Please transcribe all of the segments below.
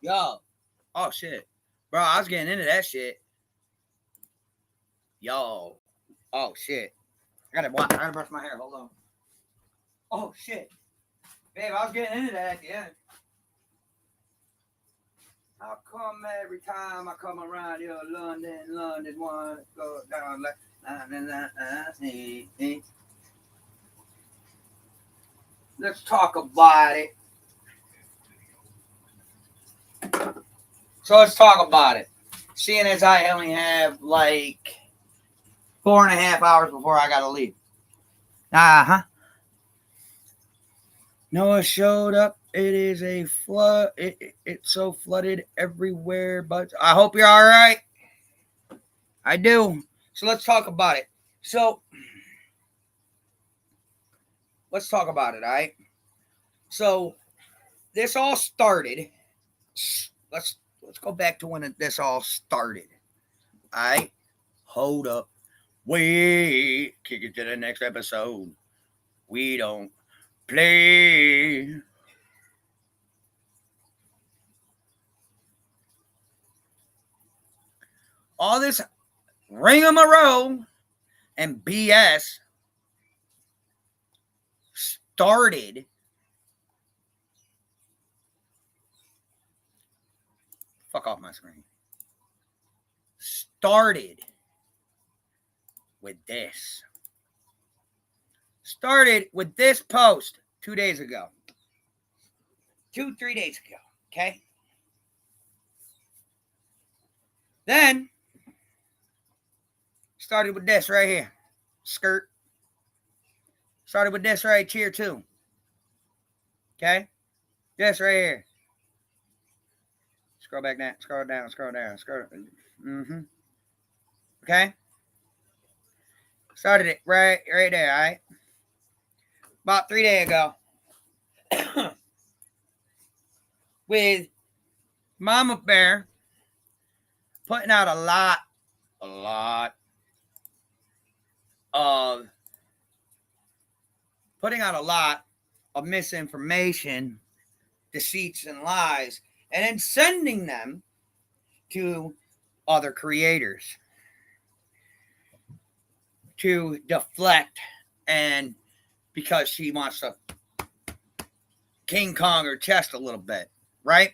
Yo. Oh, shit. Bro, I was getting into that shit. Yo. Oh, shit. I gotta brush my hair. Hold on. Oh, shit. Babe, I was getting into that at the end. How come every time I come around here, London wanna go down like let's talk about it. So let's talk about it. Seeing as I only have like 4.5 hours before I gotta leave. Noah showed up. It is a flood. It's so flooded everywhere. But I hope you're all right. I do. So let's talk about it. So let's talk about it. All right. So this all started. Let's go back to when this all started. All right. Hold up. Wait. Kick it to the next episode. We don't play. All this ring-a-mo-row and BS started fuck off my screen. Started with this. Started with this post 2 days ago. 3 days ago. Okay. Then started with this right here. Skirt. Started with this right here too. Okay. This right here. Scroll back down. Scroll down. Scroll down. Scroll. Okay. Started it right there. All right. About 3 days ago. With Mama Bear putting out a lot of misinformation, deceits, and lies, and then sending them to other creators to deflect, and because she wants to King Kong her chest a little bit, right?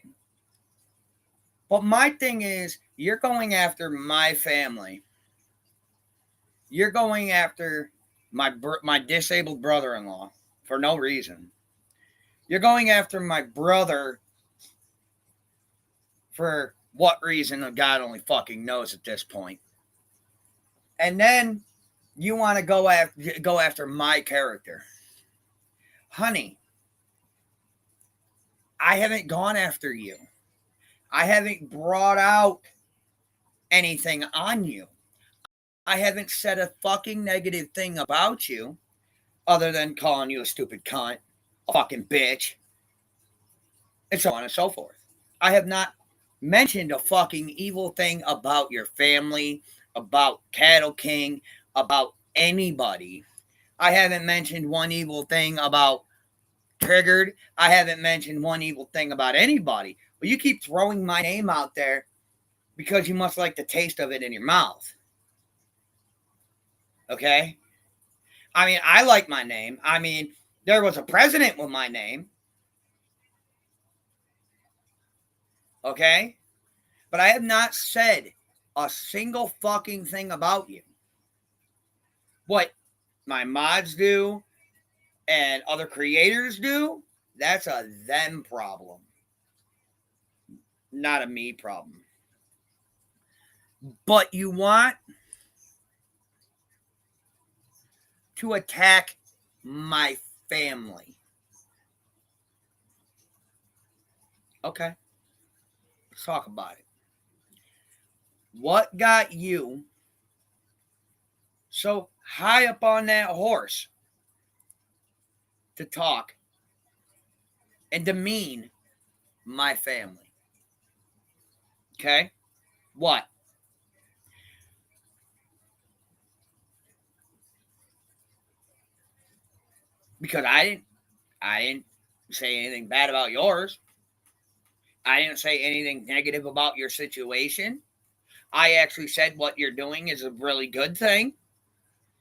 But my thing is, you're going after my family. You're going after my disabled brother-in-law for no reason. You're going after my brother for what reason? God only fucking knows at this point. And then you want to go after my character. Honey, I haven't gone after you. I haven't brought out anything on you. I haven't said a fucking negative thing about you other than calling you a stupid cunt, a fucking bitch, and so on and so forth. I have not mentioned a fucking evil thing about your family, about Cattle King, about anybody. I haven't mentioned one evil thing about Triggered. I haven't mentioned one evil thing about anybody. But you keep throwing my name out there because you must like the taste of it in your mouth. Okay? I mean, I like my name. I mean, there was a president with my name. Okay? But I have not said a single fucking thing about you. What my mods do and other creators do, that's a them problem. Not a me problem. But you want to attack my family. Okay. Let's talk about it. What got you so high up on that horse to talk and demean my family? Okay? What? Because I didn't say anything bad about yours. I didn't say anything negative about your situation. I actually said what you're doing is a really good thing.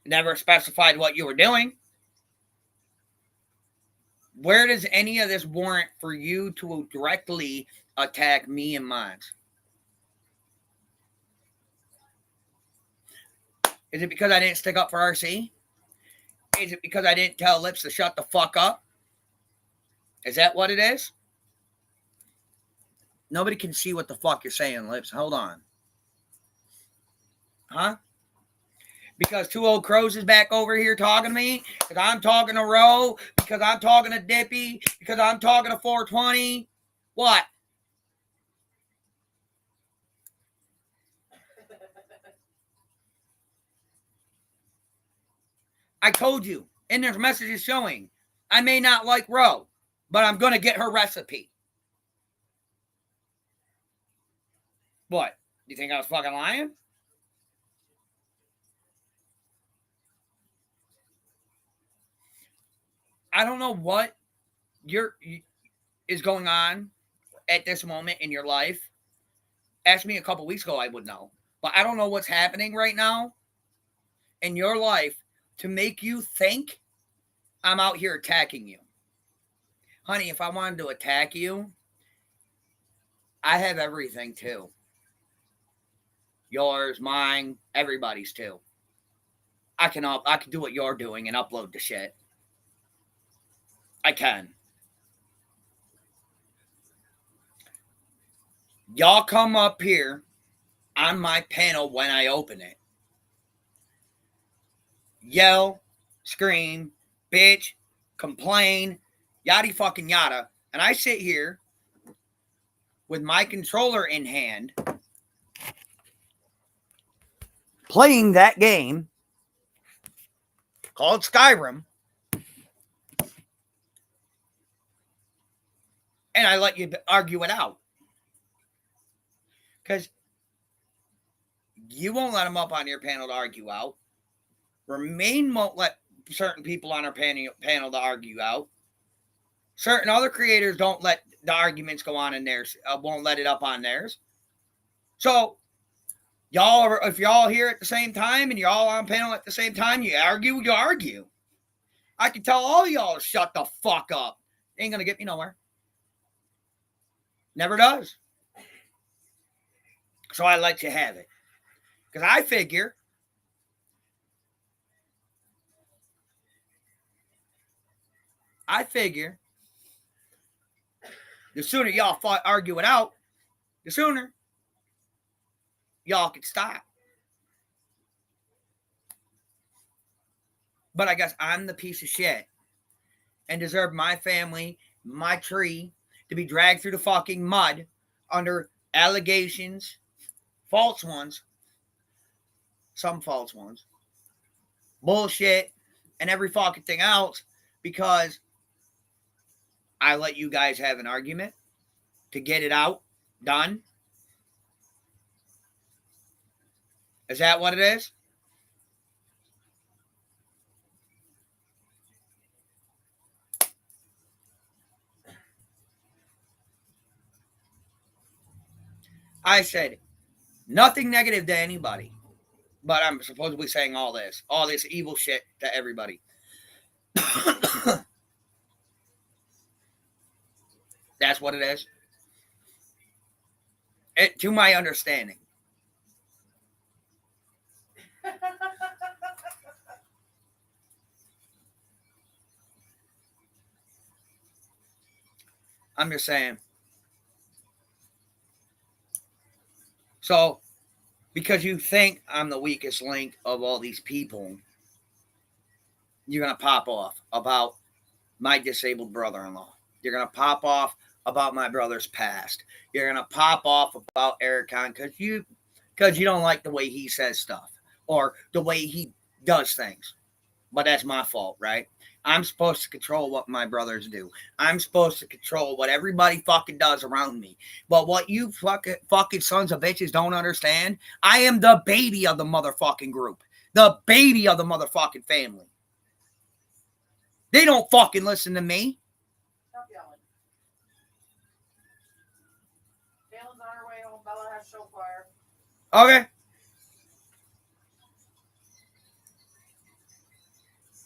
Never specified what you were doing. Where does any of this warrant for you to directly attack me and mine? Is it because I didn't stick up for RC? Is it because I didn't tell Lips to shut the fuck up? Is that what it is? Nobody can see what the fuck you're saying, Lips. Hold on. Huh? Because Two Old Crows is back over here talking to me? Because I'm talking to Roe? Because I'm talking to Dippy? Because I'm talking to 420? What? I told you, and there's messages showing I may not like Roe, but I'm going to get her recipe. What? You think I was fucking lying? I don't know what is going on at this moment in your life. Ask me a couple weeks ago, I would know. But I don't know what's happening right now in your life to make you think I'm out here attacking you. Honey, if I wanted to attack you, I have everything too. Yours, mine, everybody's too. I can do what you're doing and upload the shit. I can. Y'all come up here on my panel when I open it. Yell, scream, bitch, complain, yada fucking yada. And I sit here with my controller in hand, playing that game called Skyrim, and I let you argue it out. Because you won't let them up on your panel to argue out. Remain won't let certain people on our panel to argue out. Certain other creators don't let the arguments go on in theirs, won't let it up on theirs. So, if y'all here at the same time and you're all on panel at the same time, you argue. I can tell all y'all to shut the fuck up. Ain't gonna get me nowhere. Never does. So I let you have it. Because I figure the sooner y'all argue it out, the sooner y'all can stop. But I guess I'm the piece of shit and deserve my family, my tree, to be dragged through the fucking mud under allegations, false ones, some false ones, bullshit, and every fucking thing else because I let you guys have an argument to get it out, done. Is that what it is? I said nothing negative to anybody, but I'm supposedly saying all this evil shit to everybody. That's what it is. To my understanding. I'm just saying. So, because you think I'm the weakest link of all these people, you're going to pop off about my disabled brother-in-law. You're going to pop off about my brother's past. You're going to pop off about Eric Khan because you don't like the way he says stuff or the way he does things. But that's my fault, right? I'm supposed to control what my brothers do. I'm supposed to control what everybody fucking does around me. But what you fucking sons of bitches don't understand, I am the baby of the motherfucking group. The baby of the motherfucking family. They don't fucking listen to me. on her way home. Bella has show choir. Okay.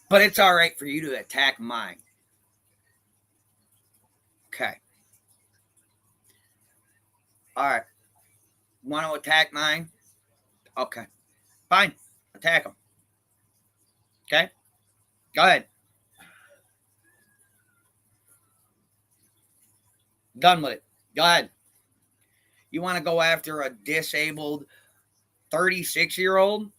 But it's all right for you to attack mine. Okay. All right. Want to attack mine? Okay. Fine. Attack them. Okay? Go ahead. Done with it. Go ahead. You want to go after a disabled 36-year-old?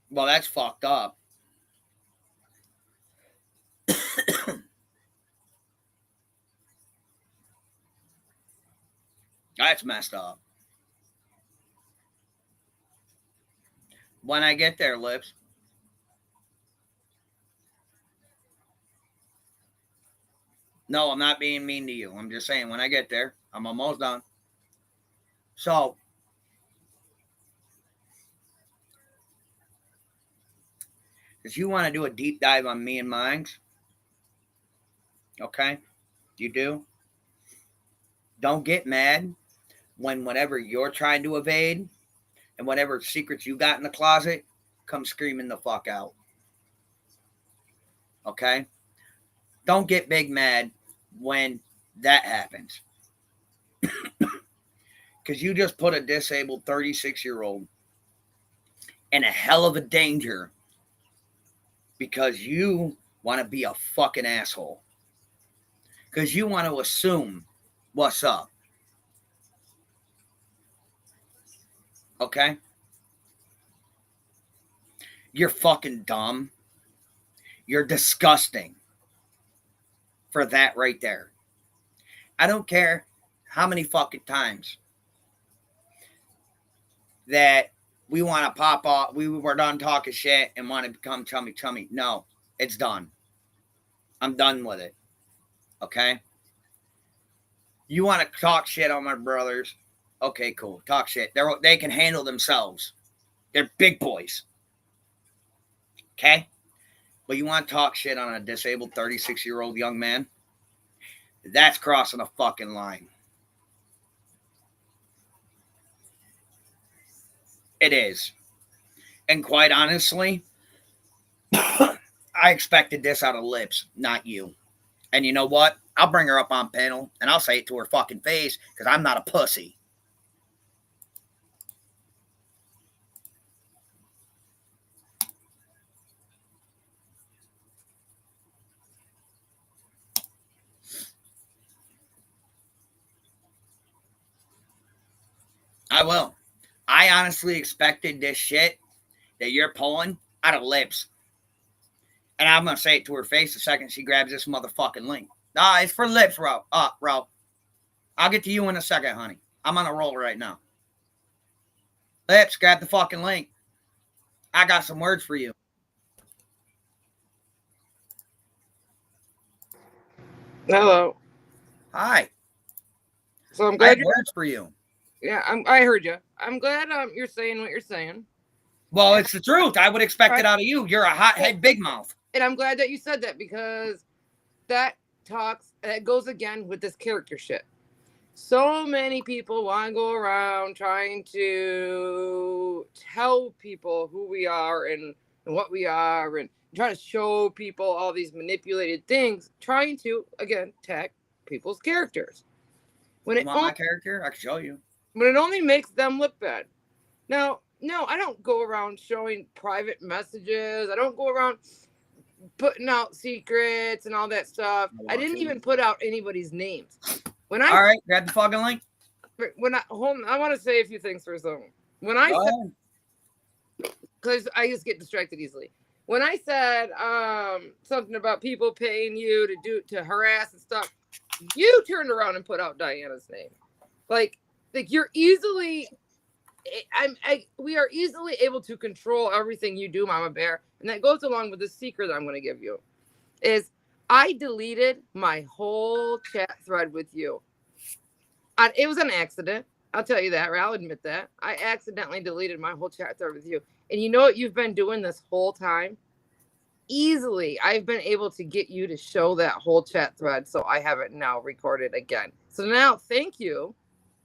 Well, that's fucked up. That's messed up. When I get there, Lips. No, I'm not being mean to you. I'm just saying when I get there, I'm almost done. So, if you want to do a deep dive on me and mines, okay, you do. Don't get mad when whatever you're trying to evade and whatever secrets you got in the closet come screaming the fuck out. Okay? Don't get big mad when that happens. Because you just put a disabled 36-year-old in a hell of a danger because you want to be a fucking asshole. Because you want to assume what's up. Okay? You're fucking dumb. You're disgusting for that right there. I don't care how many fucking times that we want to pop off, we were done talking shit and want to become chummy. No, it's done. I'm done with it. Okay? You want to talk shit on my brothers? Okay, cool. Talk shit. They can handle themselves. They're big boys. Okay? But you want to talk shit on a disabled 36-year-old young man? That's crossing a fucking line. It is. And quite honestly, I expected this out of Lips, not you. And you know what? I'll bring her up on panel and I'll say it to her fucking face because I'm not a pussy. I will. I honestly expected this shit that you're pulling out of Lips. And I'm going to say it to her face the second she grabs this motherfucking link. Nah, it's for Lips, Ro. Ro. I'll get to you in a second, honey. I'm on a roll right now. Lips, grab the fucking link. I got some words for you. Hello. Hi. So I'm I glad have words for you. Yeah, I heard you. I'm glad you're saying what you're saying. Well, it's the truth. I would expect it out of you. You're a hothead big mouth. And I'm glad that you said that because that goes again with this character shit. So many people want to go around trying to tell people who we are and what we are and try to show people all these manipulated things, trying to, again, attack people's characters. When you want my character? I can show you. But it only makes them look bad. Now, no, I don't go around showing private messages. I don't go around putting out secrets and all that stuff. I didn't even put out anybody's names. All right, grab the fucking link. I want to say a few things for a second. When I said, because I just get distracted easily. When I said something about people paying you to harass and stuff, you turned around and put out Diana's name. Like you're easily, we are easily able to control everything you do, Mama Bear. And that goes along with the secret I'm going to give you. Is I deleted my whole chat thread with you. It was an accident. I'll tell you that, or I'll admit that. I accidentally deleted my whole chat thread with you. And you know what you've been doing this whole time? easily I've been able to get you to show that whole chat thread, so I have it now recorded again. So now thank you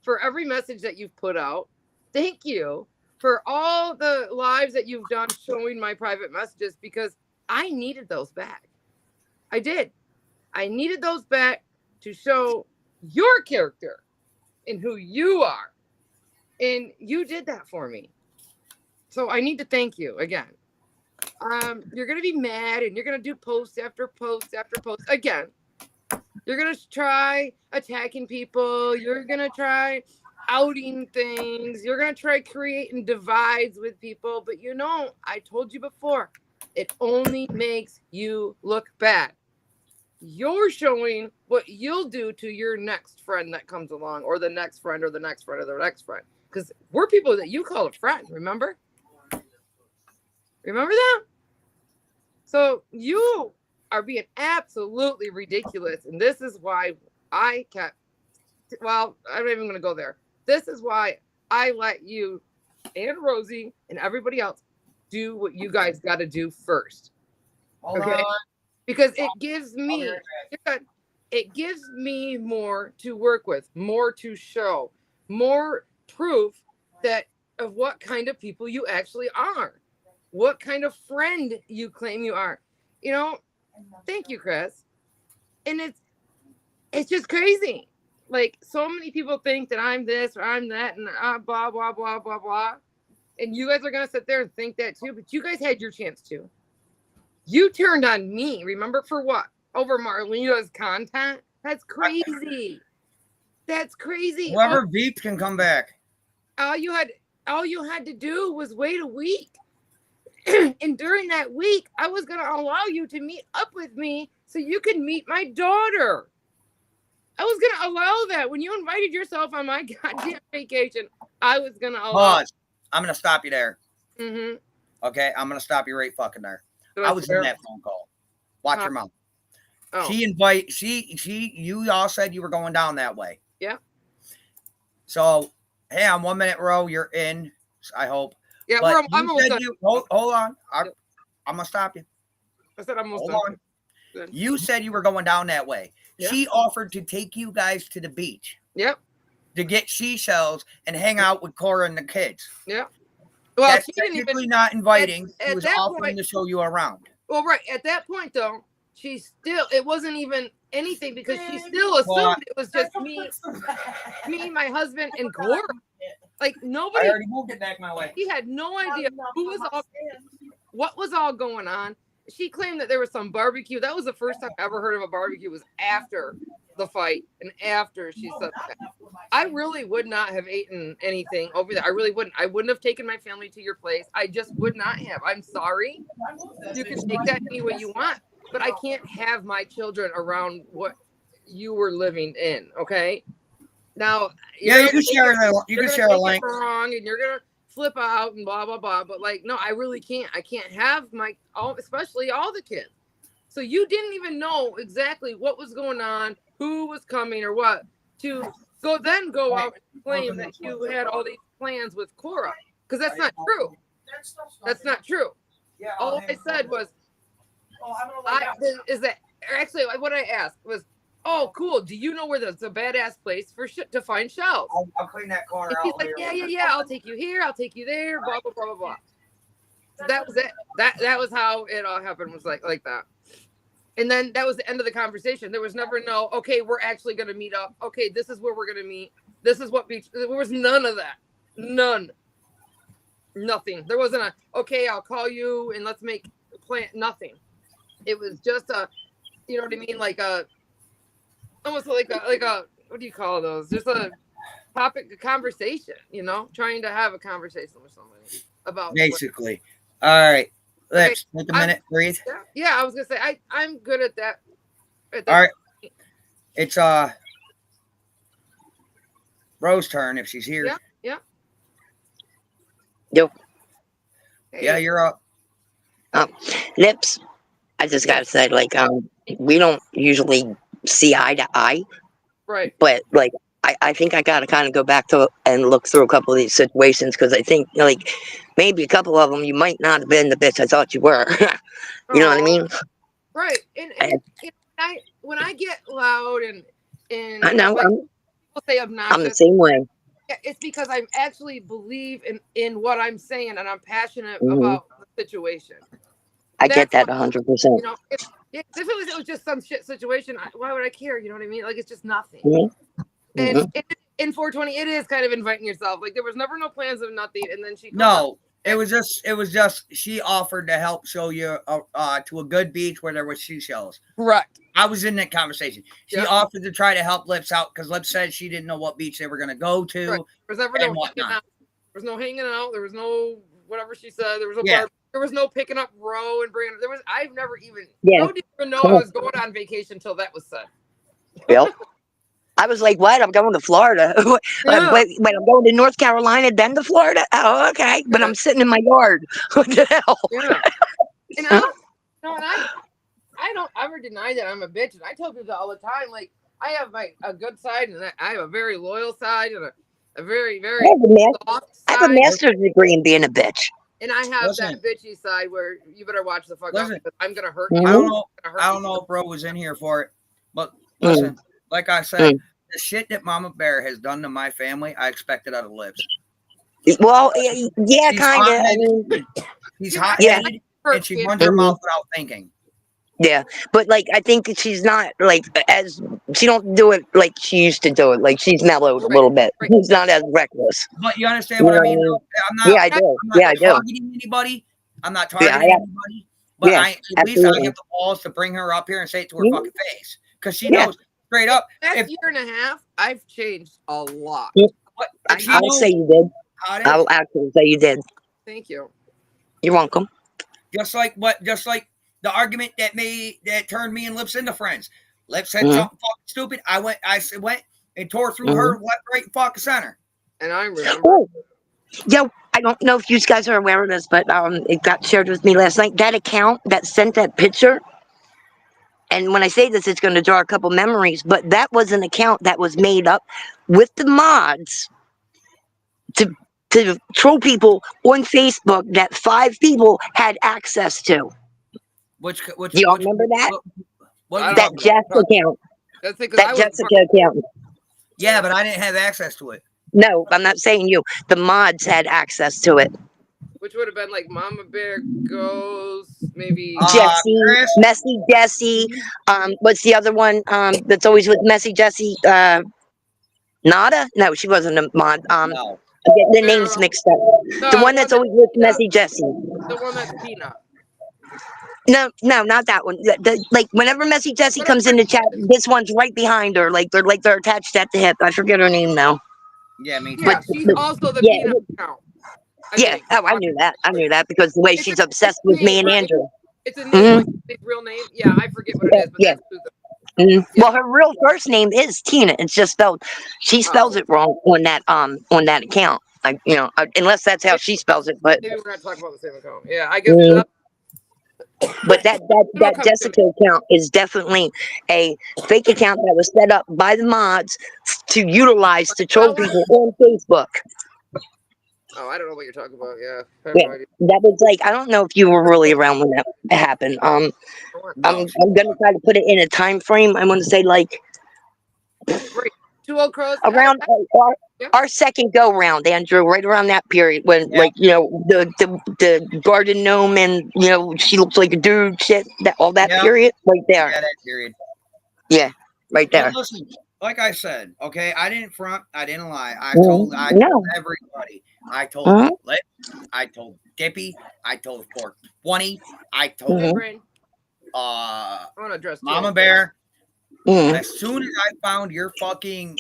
for every message that you've put out. Thank you for all the lives that you've done showing my private messages, because I needed those back. I did. I needed those back to show your character and who you are. And you did that for me. So I need to thank you again. You're going to be mad and you're going to do post after post after post again. You're going to try attacking people. You're going to try outing things. You're going to try creating divides with people. But you know, I told you before, it only makes you look bad. You're showing what you'll do to your next friend that comes along, or the next friend, or the next friend, or the next friend. Because we're people that you call a friend, remember? Remember that? So you are being absolutely ridiculous. And this is why I kept, well, I'm not even going to go there. This is why I let you and Rosie and everybody else do what you guys got to do first. Okay? Because it gives me more to work with, more to show, more proof that of what kind of people you actually are, what kind of friend you claim you are. You know, thank you, Chris. And it's just crazy. Like, so many people think that I'm this or I'm that and blah, blah, blah, blah, blah. And you guys are going to sit there and think that too, but you guys had your chance to. You turned on me, remember, for what? Over Marlena's content? That's crazy. That's crazy. Whoever beeps can come back. All you had to do was wait a week. And during that week, I was going to allow you to meet up with me so you could meet my daughter. I was going to allow that. When you invited yourself on my goddamn vacation, I was going to allow. Pause. I'm going to stop you there. Mm-hmm. Okay? I'm going to stop you right fucking there. I was in that phone call. Watch your mouth. Oh. You all said you were going down that way. Yeah. So, hey, on 1 minute row, you're in, I hope. Yeah, I'm almost done. Hold on. I'm going to stop you. I said I'm almost done. You said you were going down that way. Yeah. She offered to take you guys to the beach. Yep. To get seashells and hang out with Cora and the kids. Yeah. Well, that's technically not inviting. She was offering to show you around. Well, right. At that point, though, it wasn't even anything, because she still assumed it was just me, my husband, and Cora. Like, nobody. I already moved it back my way. She had no idea what was all going on. She claimed that there was some barbecue. That was the first time I ever heard of a barbecue, was after the fight and after she said that. I really would not have eaten anything over there. I really wouldn't. I wouldn't have taken my family to your place. I just would not have. I'm sorry. You can take that any way you want, but I can't have my children around what you were living in. Okay. Now, you can share a link. Wrong, and you're gonna flip out and blah blah blah. But like, no, I really can't. I can't have especially all the kids. So you didn't even know exactly what was going on, who was coming, or what, to go out and claim that you had all these plans with Cora, because that's not true. That's not true. All I said was, actually what I asked was, oh, cool. Do you know where there's a badass place to find shells? I'll clean that corner out. He's like, yeah. I'll take you here. I'll take you there. Blah blah blah blah blah. So that was it. That was how it all happened. Was like that. And then that was the end of the conversation. There was never okay, we're actually going to meet up. Okay, this is where we're going to meet. This is what beach. There was none of that. None. Nothing. There wasn't okay, I'll call you and let's make a plan. Nothing. It was just you know what I mean? Like almost like a, what do you call those? Just a conversation, trying to have a conversation with somebody about. Basically. All right. Let's take a minute, breathe. Yeah, I was gonna say I'm good at that. All right, it's Rose's turn if she's here. Yeah. Yep. Yeah, you're up. Lips. I just gotta say, we don't usually see eye to eye. Right. But I think I got to kind of go back to and look through a couple of these situations because I think like maybe a couple of them you might not have been the bitch I thought you were. You know what I Oh, mean? right. And I, you know, when I get loud I and know like people say I'm the obnoxious, same way. yeah, it's because I actually believe in what I'm saying and I'm passionate Hmm. about the situation. I get That's why, that 100%. you know, if it was just some shit situation, why would I care? You know what I mean? Like it's just nothing. Hmm. And Hmm. in 420, it is kind of inviting yourself. Like there was never no plans of nothing, and then she comes up. No, it was just she offered to help show you to a good beach where there was seashells. Correct. I was in that conversation. She Yep. offered to try to help Lips out because Lips said she didn't know what beach they were going to go Right. to There was never and no hanging whatnot. out. There was no hanging out. There was no whatever she said. There was no Yeah, bar. There was no picking up Ro and bringing. There was. I've never even. Yeah. Ro didn't even know I was going on vacation until that was said. Yep. I was like, what? I'm going to Florida. Yeah. Wait, I'm going to North Carolina, then to Florida? Oh, okay. But I'm sitting in my yard. What the hell? Yeah. And I don't. No, and I don't ever deny that I'm a bitch, and I tell people that all the time. Like I have a good side, and I have a very loyal side, and a very I very have a, ma- soft I have a side, master's degree in being a bitch. and I have listen, that bitchy side where you better watch the fuck out listen. because I'm gonna hurt you. I Hmm. don't I'm know. gonna hurt I you don't know too. if Bro was in here for it, but Mm. listen. Like I said, Mm. the shit that Mama Bear has done to my family, I expected out of Lips. Well, yeah, She's kind of. hot I headed. mean, She's Yeah, hot yeah. headed, and hurt she family. runs her Hmm. mouth without thinking. Yeah, but like I think she's not like as she don't do it like she used to do it. Like she's mellowed a Right, little bit. right. She's not as reckless. But you understand You what know I what I mean? mean? I'm Yeah, not. I do. I'm not Yeah, I do. targeting anybody. I'm not Yeah, targeting anybody. But yeah, I at least I absolutely. have the balls to bring her up here and say it to her Mhm. fucking face because she Yeah. knows straight In up. the last If year and a half, I've changed a lot. if she I'll say knows you did. how it is, I'll actually say you did. Thank you. You're welcome. just like the argument that turned me and Lips into friends. Lips said Hmm. something fucking stupid. I went and tore through Hmm. her left, right, and fucking center. And I remember. Oh, yo, I don't know if you guys are aware of this, but it got shared with me last night. That account that sent that picture, and when I say this, it's going to draw a couple memories. But that was an account that was made up with the mods to troll people on Facebook that 5 people had access to. Which Do y'all remember that? what are I we don't That talking about? Jess account. That's because That I was Jessica account. Yeah, but I didn't have access to it. No, I'm not saying you. The mods had access to it. which would have been like Mama Bear Goes, maybe. Jesse, Chris, Messy Jesse. What's the other one? That's always with Messy Jesse. Nada? No, she wasn't a mod. no. I get the names No, mixed up. The no, the one one that's that's always with Peanut. Messy Jesse. The one that's Peanut. No, not that one. Like whenever Messy Jesse Whatever comes in the it chat, is. this one's right behind her. Like they're attached at the hip. I forget her name now. Yeah, me Yeah, too. she's But also the yeah, Peanut account. I yeah. think. Oh, I knew that. I knew that because the way It's a she's obsessed with name, me and right? Andrew. It's a name, Hmm. like his real name. Yeah, I forget what it Yeah, is, but yeah. that's who the. Mhm. Yeah. Well, her real first name is Tina. It's just spelled. She spells Oh, it wrong on that account. Like unless that's how maybe, she spells it. But maybe we're not talking about the same account. Yeah, I guess. mm, but It'll that come to me. Jessica account is definitely a fake account that was set up by the mods to utilize to troll people on Facebook. Oh, I don't know what you're talking about. Yeah, I have Yeah, no idea. that was like I don't know if you were really around when that happened. No, she I'm gonna try to put it in a time frame. I'm gonna say like Right. Two old crows. around Yeah. our second go round, Andrew, right around that period when yeah, like the garden gnome and she looks like a dude shit that all that yeah, period right there. yeah, that period. Yeah, right But there. listen, like I said, okay, I didn't front, I didn't lie. I Mhm. told No. everybody. I told Mhm. Lit, I told Dippy, I told 420, I Hey, told Mhm. Brain. uh I want to address two Mama old crows. Bear. Mhm. As soon as I found your fucking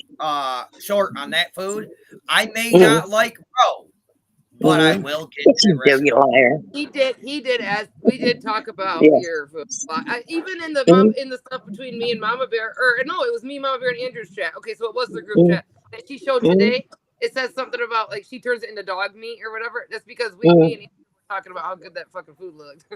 short on that food, I may Mhm. not like Bro, but I Mhm. will get Yes, that you do, you recipe. liar. He did. He did. As we did talk about Yeah. your food. Even in the Mhm. stuff between me and Mama Bear, or no, it was me, Mama Bear, and Andrew's chat. Okay, so it was the group Mhm. chat that she showed Mhm. today. It says something about like she turns it into dog meat or whatever. That's because me Mhm. and Andrew talking about how good that fucking food looked.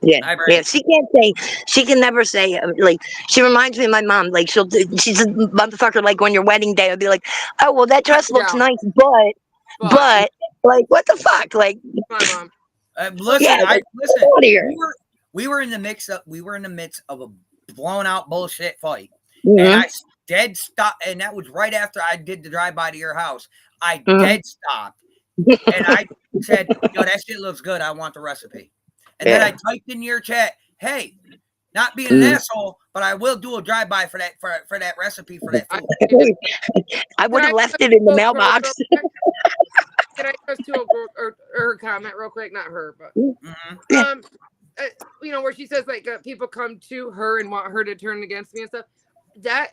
Yeah, Hi, yeah. Brady. She can never say like. She reminds me of my mom. Like she's a motherfucker. Like on your wedding day, I'll be like, oh well, that dress looks Yeah, nice, but but like what the fuck, like my mom. yeah, Listen, like get listen. out of here. We were in the midst of a blown out bullshit fight, and Mm-hmm, I dead stopped, and that was right after I did the drive by to your house. I mm-hmm. dead stopped, and I said, "Yo, that shit looks good. I want the recipe." And then I Yeah. typed in your chat, "Hey, not being an Mm. asshole, but I will do a drive by for that recipe for that I food." I can would have I left just it in the go troll real mailbox. quick? Can I just do her comment real quick? Not her, but Mm-hmm. Yeah. uh, where she says like people come to her and want her to turn against me and stuff. That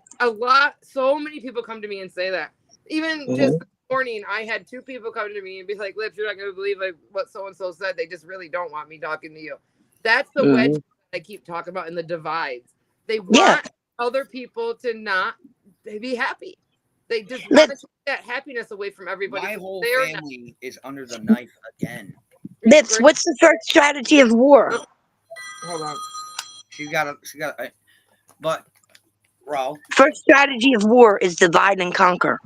so many people come to me and say that. Even just Mhm. this morning, I had 2 people come to me and be like, "Lips, you're not going to believe like what so and so said. They just really don't want me talking to you." That's the wedge Mhm. I keep talking about in the divides. They Yeah. want other people to not be happy. They just want to Lips, take that happiness away from everybody. My So whole they're not. family is under the knife again. It's Lips, great. what's the first strategy of war? Oh, hold on. But Ro, First strategy of war is divide and conquer.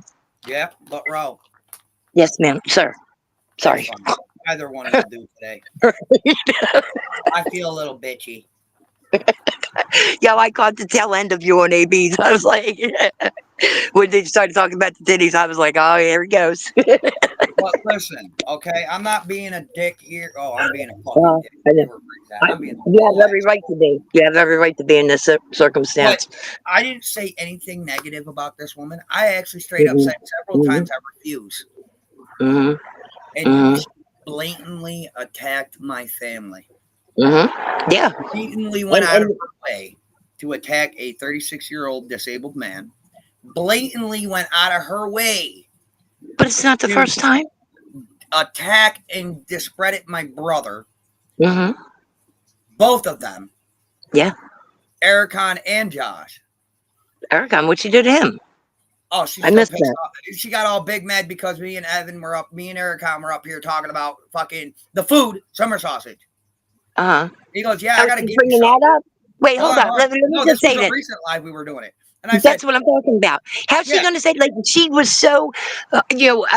yeah, but Ro, Yes, ma'am, sir. that's Sorry. fine. Either one will do today. I feel a little bitchy. Yeah, I caught the tail end of you on ABs. I was like, when they started talking about the titties, I was like, oh, here he goes. But listen, okay, I'm not being a dick here. Oh, I'm being a fucking Well, dick. I know. You rephrase that. I'm being a You whole have every ass. right to be. You have every right to be in this But circumstance. I didn't say anything negative about this woman. I actually straight up Hmm. said several Hmm. times I refuse. Hmm. And Hmm. she blatantly attacked my family. Hmm. Yeah. Blatantly went And out of and her way to attack a 36-year-old disabled man. Blatantly went out of her way but it's not the to first time. attack and discredit my brother. Hmm. Both of them, Yeah. Ericon and Josh. Erica, what you do to him? Oh, she's I still missed pissed that. off. She got all big mad because me and Ericon were up here talking about fucking the food, summer sausage. Uh huh. He goes, "Yeah, I Oh, got to she's give you bringing some." that up. Wait, Hold hold on, on. hold on. Let me No, just this was say a this. recent live we were doing it. And I said, That's what I'm talking about. How's she "Yeah, going to say like she was so,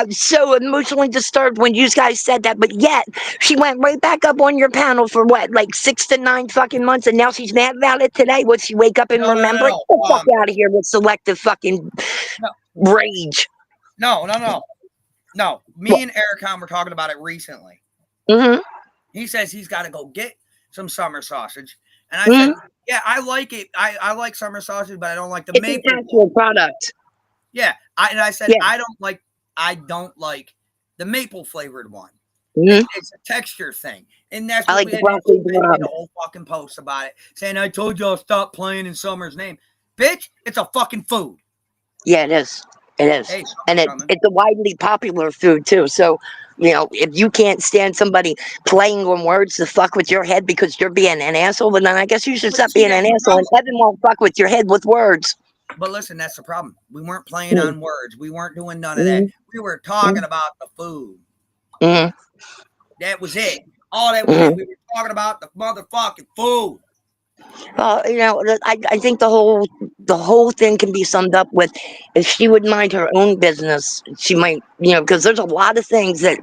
so emotionally disturbed when you guys said that, but yet she went right back up on your panel for what, like 6 to 9 fucking months, and now she's mad about it today. Would she wake up and no, no, no, remember it? no. Get the fuck out of here with selective fucking No, rage. no, no, no. No, me and Ericon were talking about it recently. Mm-hmm. He says he's got to go get some summer sausage. And I Mm-hmm. said, yeah, I like it. I like summer sausage, but I don't like the It's an maple one. actual product. Yeah. I said, Yeah. I don't like the maple flavored one. Mm-hmm. It's a texture thing. And that's I what like we the had. And broccoli she made blob. a whole fucking post about it saying, I told y'all stop playing in Summer's name. Bitch, it's a fucking food. Yeah, it is. It is. Hey, And summer's coming. it's a widely popular food too. So, if you can't stand somebody playing on words to fuck with your head because you're being an asshole, then I guess you should But stop see, being that's an the asshole problem. and heaven won't fuck with your head with words. But listen, that's the problem. We weren't playing Mm-hmm. on words. We weren't doing none of that. Mm-hmm. We were talking about the food. Mm-hmm. That was it. All that was it. Mm-hmm. We were talking about the motherfucking food. Well, I think the whole thing can be summed up with if she would mind her own business, she might, because there's a lot of things that,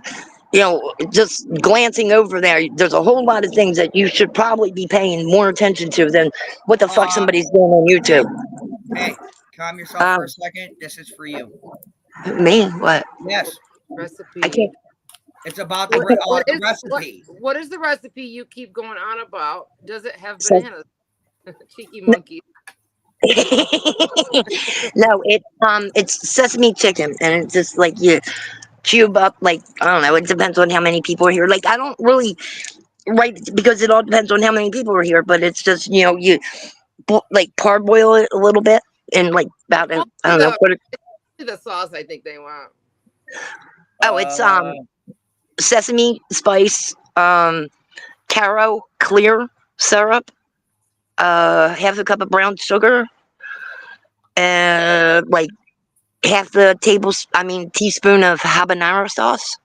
just glancing over there's a whole lot of things that you should probably be paying more attention to than what the fuck Uh, somebody's doing on hey, YouTube. hey, calm yourself for a Um, second. This is for you. me? What? Yes, I Recipe. can't. it's about I can't. the recipe. What is the recipe you keep going on about? Does it have So, bananas? Cheeky monkey. no, it's sesame chicken, and it's just like you cube up, like I don't know. It depends on how many people are here. Like I don't really right because it all depends on how many people are here. But it's just you like parboil it a little bit and like It's about I mostly don't know. the sauce I think they want. Oh, it's Uh, sesame spice, taro clear syrup, half a cup of brown sugar, like half the teaspoon of habanero sauce.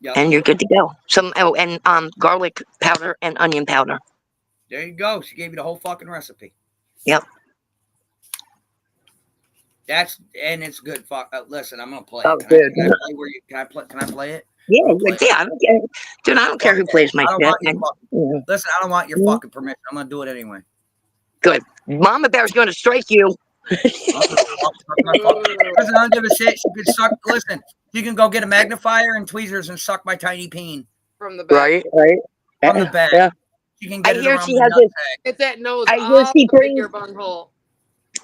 Yep. and you're good to go. And garlic powder and onion powder. There you go. She gave you the whole fucking recipe. Yep. And it's good. Fuck. Listen, I'm gonna play Oh, it. good. Can I play where you? Can I play? Can I play it? Yeah, Play yeah. I don't care, dude. I don't care who plays my I don't shit. want your fucking, listen, I don't want your fucking permission. I'm gonna do it anyway. Good. Mama Bear's going to strike you. Listen, I don't give a shit. She can suck. Listen, she can go get a magnifier and tweezers and suck my tiny peen from the back. Right. from the back. Yeah. She can I get it hear around she the has nut a. sack. It's that nose I hear all she up in brings. your bunghole.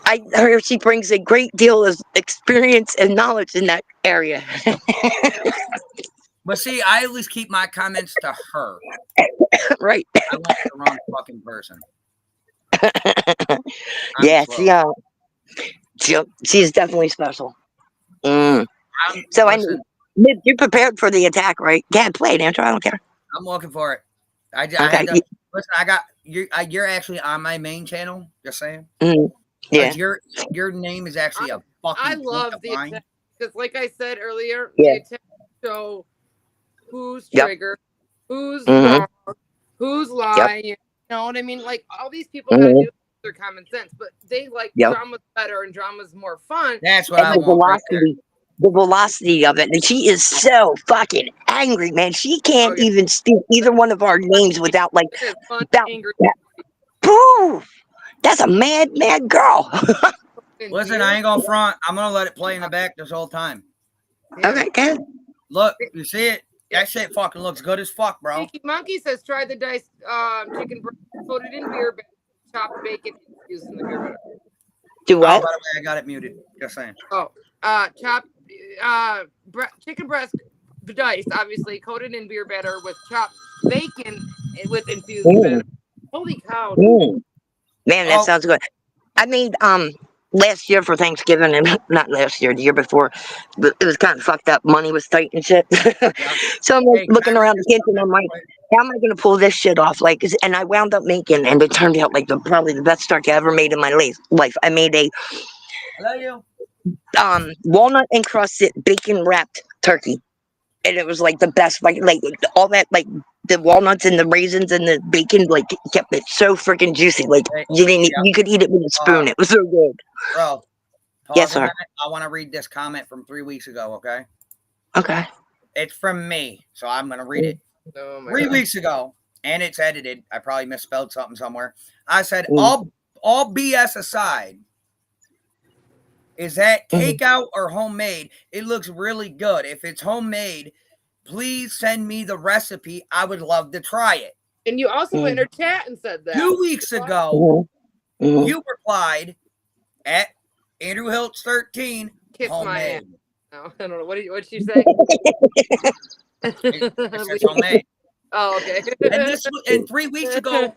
I heard she brings a great deal of experience and knowledge in that area. But see, I always keep my comments to her. Right. I went to the wrong fucking person. Yeah, slow. she's definitely special. So Listen, you're prepared for the attack, right? Yeah, play it, Andrew. I don't care. I'm looking for it. I Okay. had to, listen. I got you. You're actually on my main channel. Just saying. Yeah. Your name is actually a fucking. I love the attack because, like I said earlier, Yeah. the attack show who's Yep. triggered, who's wrong, who's lying. You know what I mean? Like all these people gotta do their common sense, but they like drama's better and drama's more fun. That's what I want. Velocity. The velocity of it, and she is so fucking angry, man. She can't even speak either one of our names without like, angry. Boo! That's a mad girl. Listen, I ain't gonna front. I'm gonna let it play in the back this whole time. Yeah. Okay, good. Look, you see it? That shit fucking looks good as fuck, bro. Sneaky Monkey says try the diced chicken breast coated in beer, chopped bacon infused in the beer butter. Do what? Oh, by the way, I got it muted. Just saying. Oh, chopped chicken breast diced, obviously coated in beer batter with chopped bacon with infused batter. Holy cow! Man, that sounds good. I made last year for Thanksgiving, and not last year, the year before, but it was kind of fucked up. Money was tight and shit. So I'm like, looking around the kitchen. I'm like, how am I gonna pull this shit off? Like, and I wound up making, and it turned out like probably the best turkey I ever made in my life. I made a walnut encrusted bacon wrapped turkey, and it was like the best. Like all that, like the walnuts and the raisins and the bacon, like kept it so freaking juicy. Like you could eat it with a spoon. It was so good. Bro, yes, sir. I want to read this comment from 3 weeks ago. Okay. Okay. It's from me, so I'm gonna read it. 3 weeks ago, and it's edited. I probably misspelled something somewhere. I said, all BS aside, is that takeout or homemade? It looks really good. If it's homemade, please send me the recipe. I would love to try it. And you also went in her chat and said that 2 weeks ago, you replied at Andrew Hiltz 13. Kiss homemade. My ass. No, I don't know. What did she say? It says homemade. Oh, okay. And 3 weeks ago,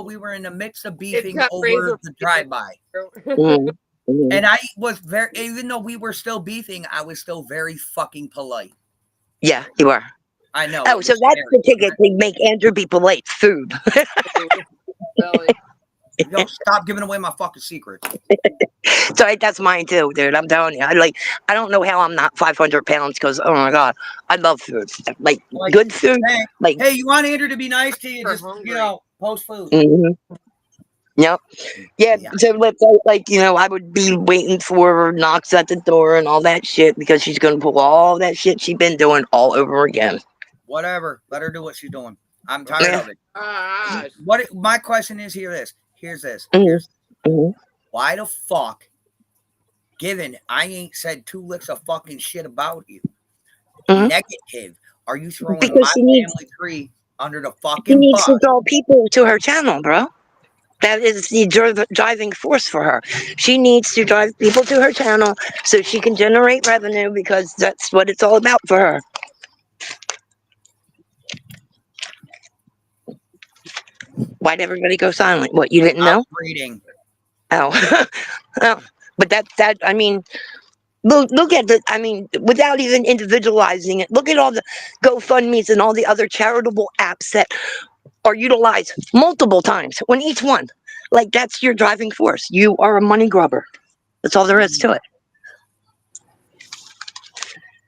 we were in the midst of beefing over the drive-by. And I was even though we were still beefing, I was still very fucking polite. Yeah, you are. I know. Oh, so that's the ticket to make Andrew be polite. Food. Yo, stop giving away my fucking secrets. So that's mine too, dude. I'm telling you. I don't know how I'm not 500 pounds because, oh my God, I love food. Like good food. Hey, you want Andrew to be nice to you? Just, post food. Yep. Yeah. So let's I would be waiting for her knocks at the door and all that shit because she's going to pull all that shit she's been doing all over again. Whatever. Let her do what she's doing. I'm tired of it. My question is here's this. Why the fuck, given I ain't said 2 licks of fucking shit about you, negative, are you throwing my family tree under the fucking bus? She needs to draw people to her channel, bro. That is the driving force for her. She needs to drive people to her channel so she can generate revenue because that's what it's all about for her. Why'd everybody go silent? What, you didn't know? Reading. Oh. But that I mean, look at without even individualizing it, look at all the GoFundMe's and all the other charitable apps that are utilized multiple times when each one, like, that's your driving force. You are a money grubber. That's all there is to it.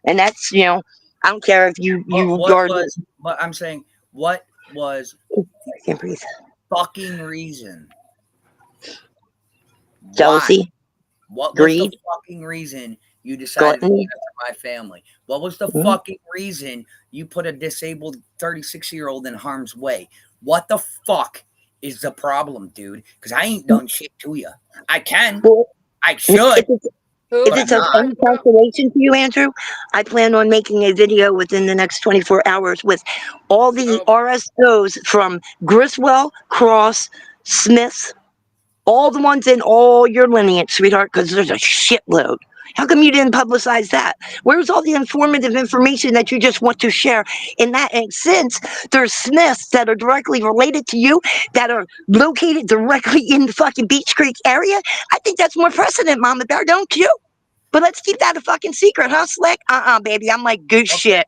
And that's, I don't care if you What are. was? But I'm saying, what was I can't breathe. fucking reason? Why? Jealousy, What was the greed, fucking reason you decided to go gluttony. after my family? What was the Mhm. fucking reason you put a disabled 36-year-old in harm's way? What the fuck is the problem, dude? Because I ain't done shit to you. I can. Well, I should, Who? if but it's I'm of not. any consolation to you, Andrew, I plan on making a video within the next 24 hours with all the Oh, RSOs from Griswold, Cross, Smith, all the ones in all your lineage, sweetheart, because there's a shitload. How come you didn't publicize that? Where's all the informative information that you just want to share in that? And since there's Smiths that are directly related to you, that are located directly in the fucking Beach Creek area, I think that's more precedent, Mama Bear, don't you? But let's keep that a fucking secret, huh, Slick? Baby, I'm like goose Okay. shit.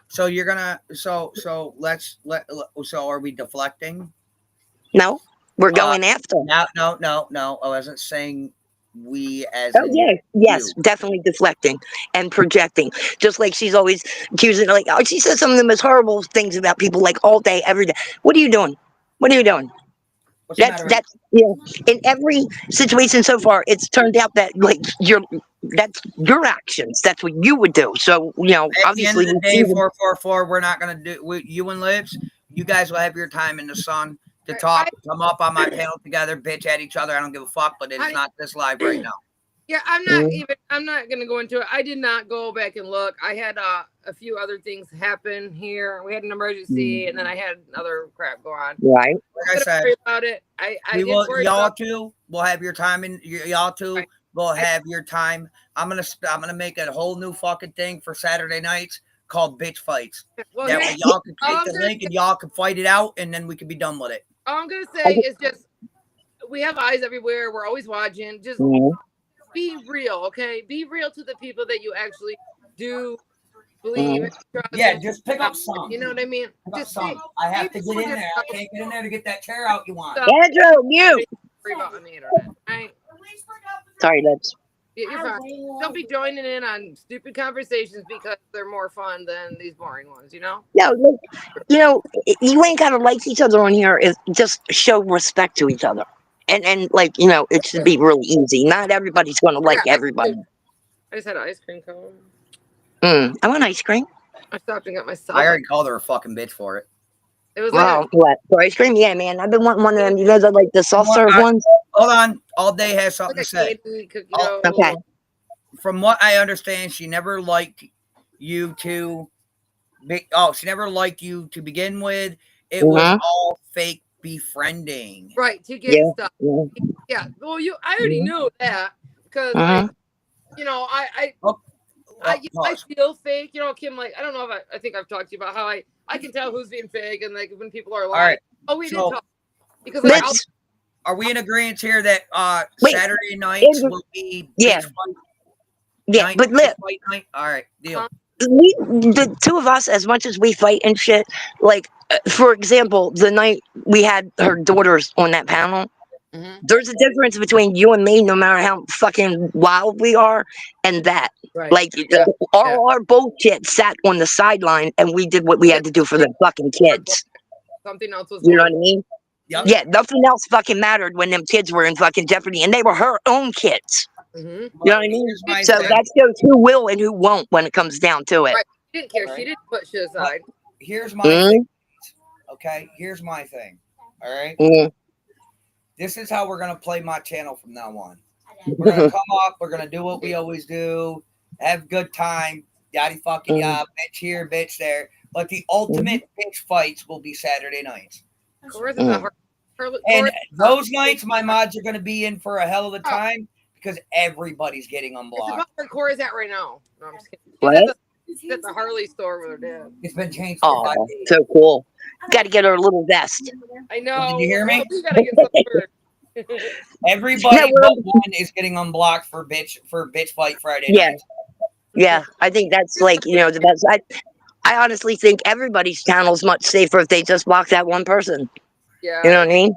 So you're gonna. So let's let. So are we deflecting? No, we're Uh, going after. no. I wasn't saying we as Oh in yeah, yes, you. definitely deflecting and projecting. Just like she's always accusing, like, oh, she says some of the most horrible things about people, like all day, every day. What are you doing? What are you doing? What's the matter? That's in every situation so far, it's turned out that like that's your actions. That's what you would do. So At the end of obviously the we day, see them. 444, we're not gonna do. You and Lips, you guys will have your time in the sun to I, talk. Come up on my panel together, bitch at each other. I don't give a fuck. But it's I, not this live right now. yeah, I'm not gonna go into it. I did not go back and look. I had a few other things happen here. We had an emergency, and then I had other crap go on. Right. Like I said, Worry about it. I we didn't will. worry Y'all about. two will have your time, and y'all two Right. will have your time. I'm gonna make a whole new fucking thing for Saturday nights called bitch fights. Well, That here's way, y'all can all take I'm the gonna link and y'all can fight it out, and then we can be done with it. all I'm gonna say is just we have eyes everywhere. We're always watching. Just be real, okay? Be real to the people that you actually do believe and trust. Yeah, And just pick up some. you know what I mean? Pick up Just some. stay I have to real get in with there. I yourself. can't get in there to get that chair out you want. Andrew, you. Worry about on the internet, right? Sorry, that's. You're fine. Don't be joining in on stupid conversations because they're more fun than these boring ones. You know? No, look, you ain't gotta like each other on here. Is just show respect to each other, and like it should be really easy. Not everybody's gonna like everybody. I just had an ice cream cone. I want ice cream. I stopped and got myself. I already called her a fucking bitch for it. It was like Wow, what for ice cream? Yeah, man, I've been wanting one of them. You guys are like the soft serve ones. Hold on. All day has something like to say. candy cookie Oh, dough. Okay. From what I understand, she never liked you to she never liked you to begin with. It was all fake befriending. Right, to get stuff. Yeah. Yeah. Well, I already knew that because Uh-huh. I feel fake. Kim, like, I don't know if I think I've talked to you about how I can tell who's being fake and like when people are lying. All right. Oh, we did So- talk because like, Are we in agreement here that Wait, Saturday nights Andrew- will be Yeah. bitch fight Yeah, night, but bitch look, fight night? All right, deal. the two of us, as much as we fight and shit, like for example, the night we had her daughters on that panel, Mhm. there's a difference between you and me, no matter how fucking wild we are, and that. Right. Like all our bullshit sat on the sideline, and we did what we had to do for the fucking kids. Something else was You know going what I mean? Yep. Yeah, nothing else fucking mattered when them kids were in fucking jeopardy, and they were her own kids. Mm-hmm. You know what I mean? Here's my So thing. that shows who will and who won't when it comes down to it. Right. She didn't care. Right. She didn't put shit aside. Here's my thing. Okay, here's my thing. All right. This is how we're gonna play my channel from now on. We're gonna come up. We're gonna do what we always do. Have a good time. Yaddy fucking yah. Bitch here, bitch there. But the ultimate bitch fights will be Saturday nights. Cora's at the And those nights, my mods are gonna be in for a hell of a time because everybody's getting It's unblocked. about where Cora's at right now. No, I'm just kidding. What? She's at the Harley store with her dad. It's been changed for 5 Oh, days. so cool. Got to get her a little vest. I know. Did you hear me? We gotta get some first. Everybody Yeah, but one is getting unblocked for bitch fight Friday Yeah. night. Yeah, I think that's like, the best. I honestly think everybody's channel's much safer if they just block that one person. Yeah. You know what I mean?